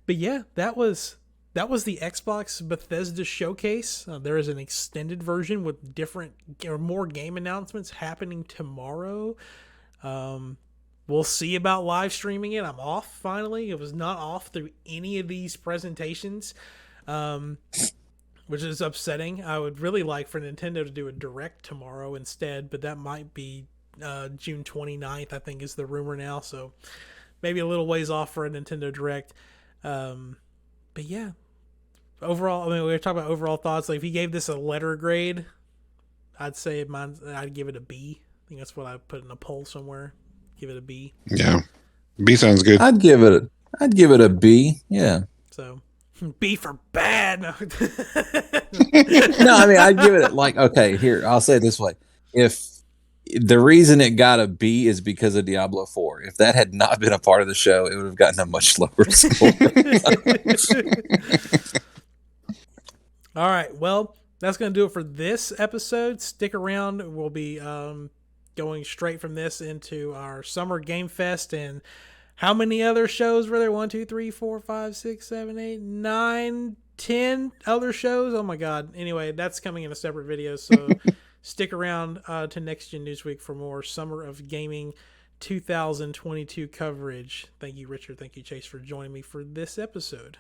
But yeah, that was the Xbox Bethesda Showcase. There is an extended version with different or more game announcements happening tomorrow. We'll see about live streaming it. I'm off finally. It was not off through any of these presentations, which is upsetting. I would really like for Nintendo to do a direct tomorrow instead, but that might be June 29th, I think is the rumor now. So maybe a little ways off for a Nintendo Direct. But yeah, overall, I mean, we were talking about overall thoughts. Like if you gave this a letter grade, I'd say I'd give it a B. I think that's what I put in a poll somewhere. Give it a B. Yeah, B sounds good. I'd give it a B. Yeah. So B for bad. No, no, I mean I'd give it like, okay, here I'll say it this way: if the reason it got a B is because of Diablo 4. If that had not been a part of the show, it would have gotten a much lower score. All right, well, that's going to do it for this episode. Stick around. We'll be going straight from this into our Summer Game Fest, and how many other shows were there? 1, 2, 3, 4, 5, 6, 7, 8, 9, 10 other shows. Oh my God. Anyway, that's coming in a separate video. So stick around to Next Gen Newsweek for more Summer of Gaming 2022 coverage. Thank you, Richard. Thank you, Chase, for joining me for this episode.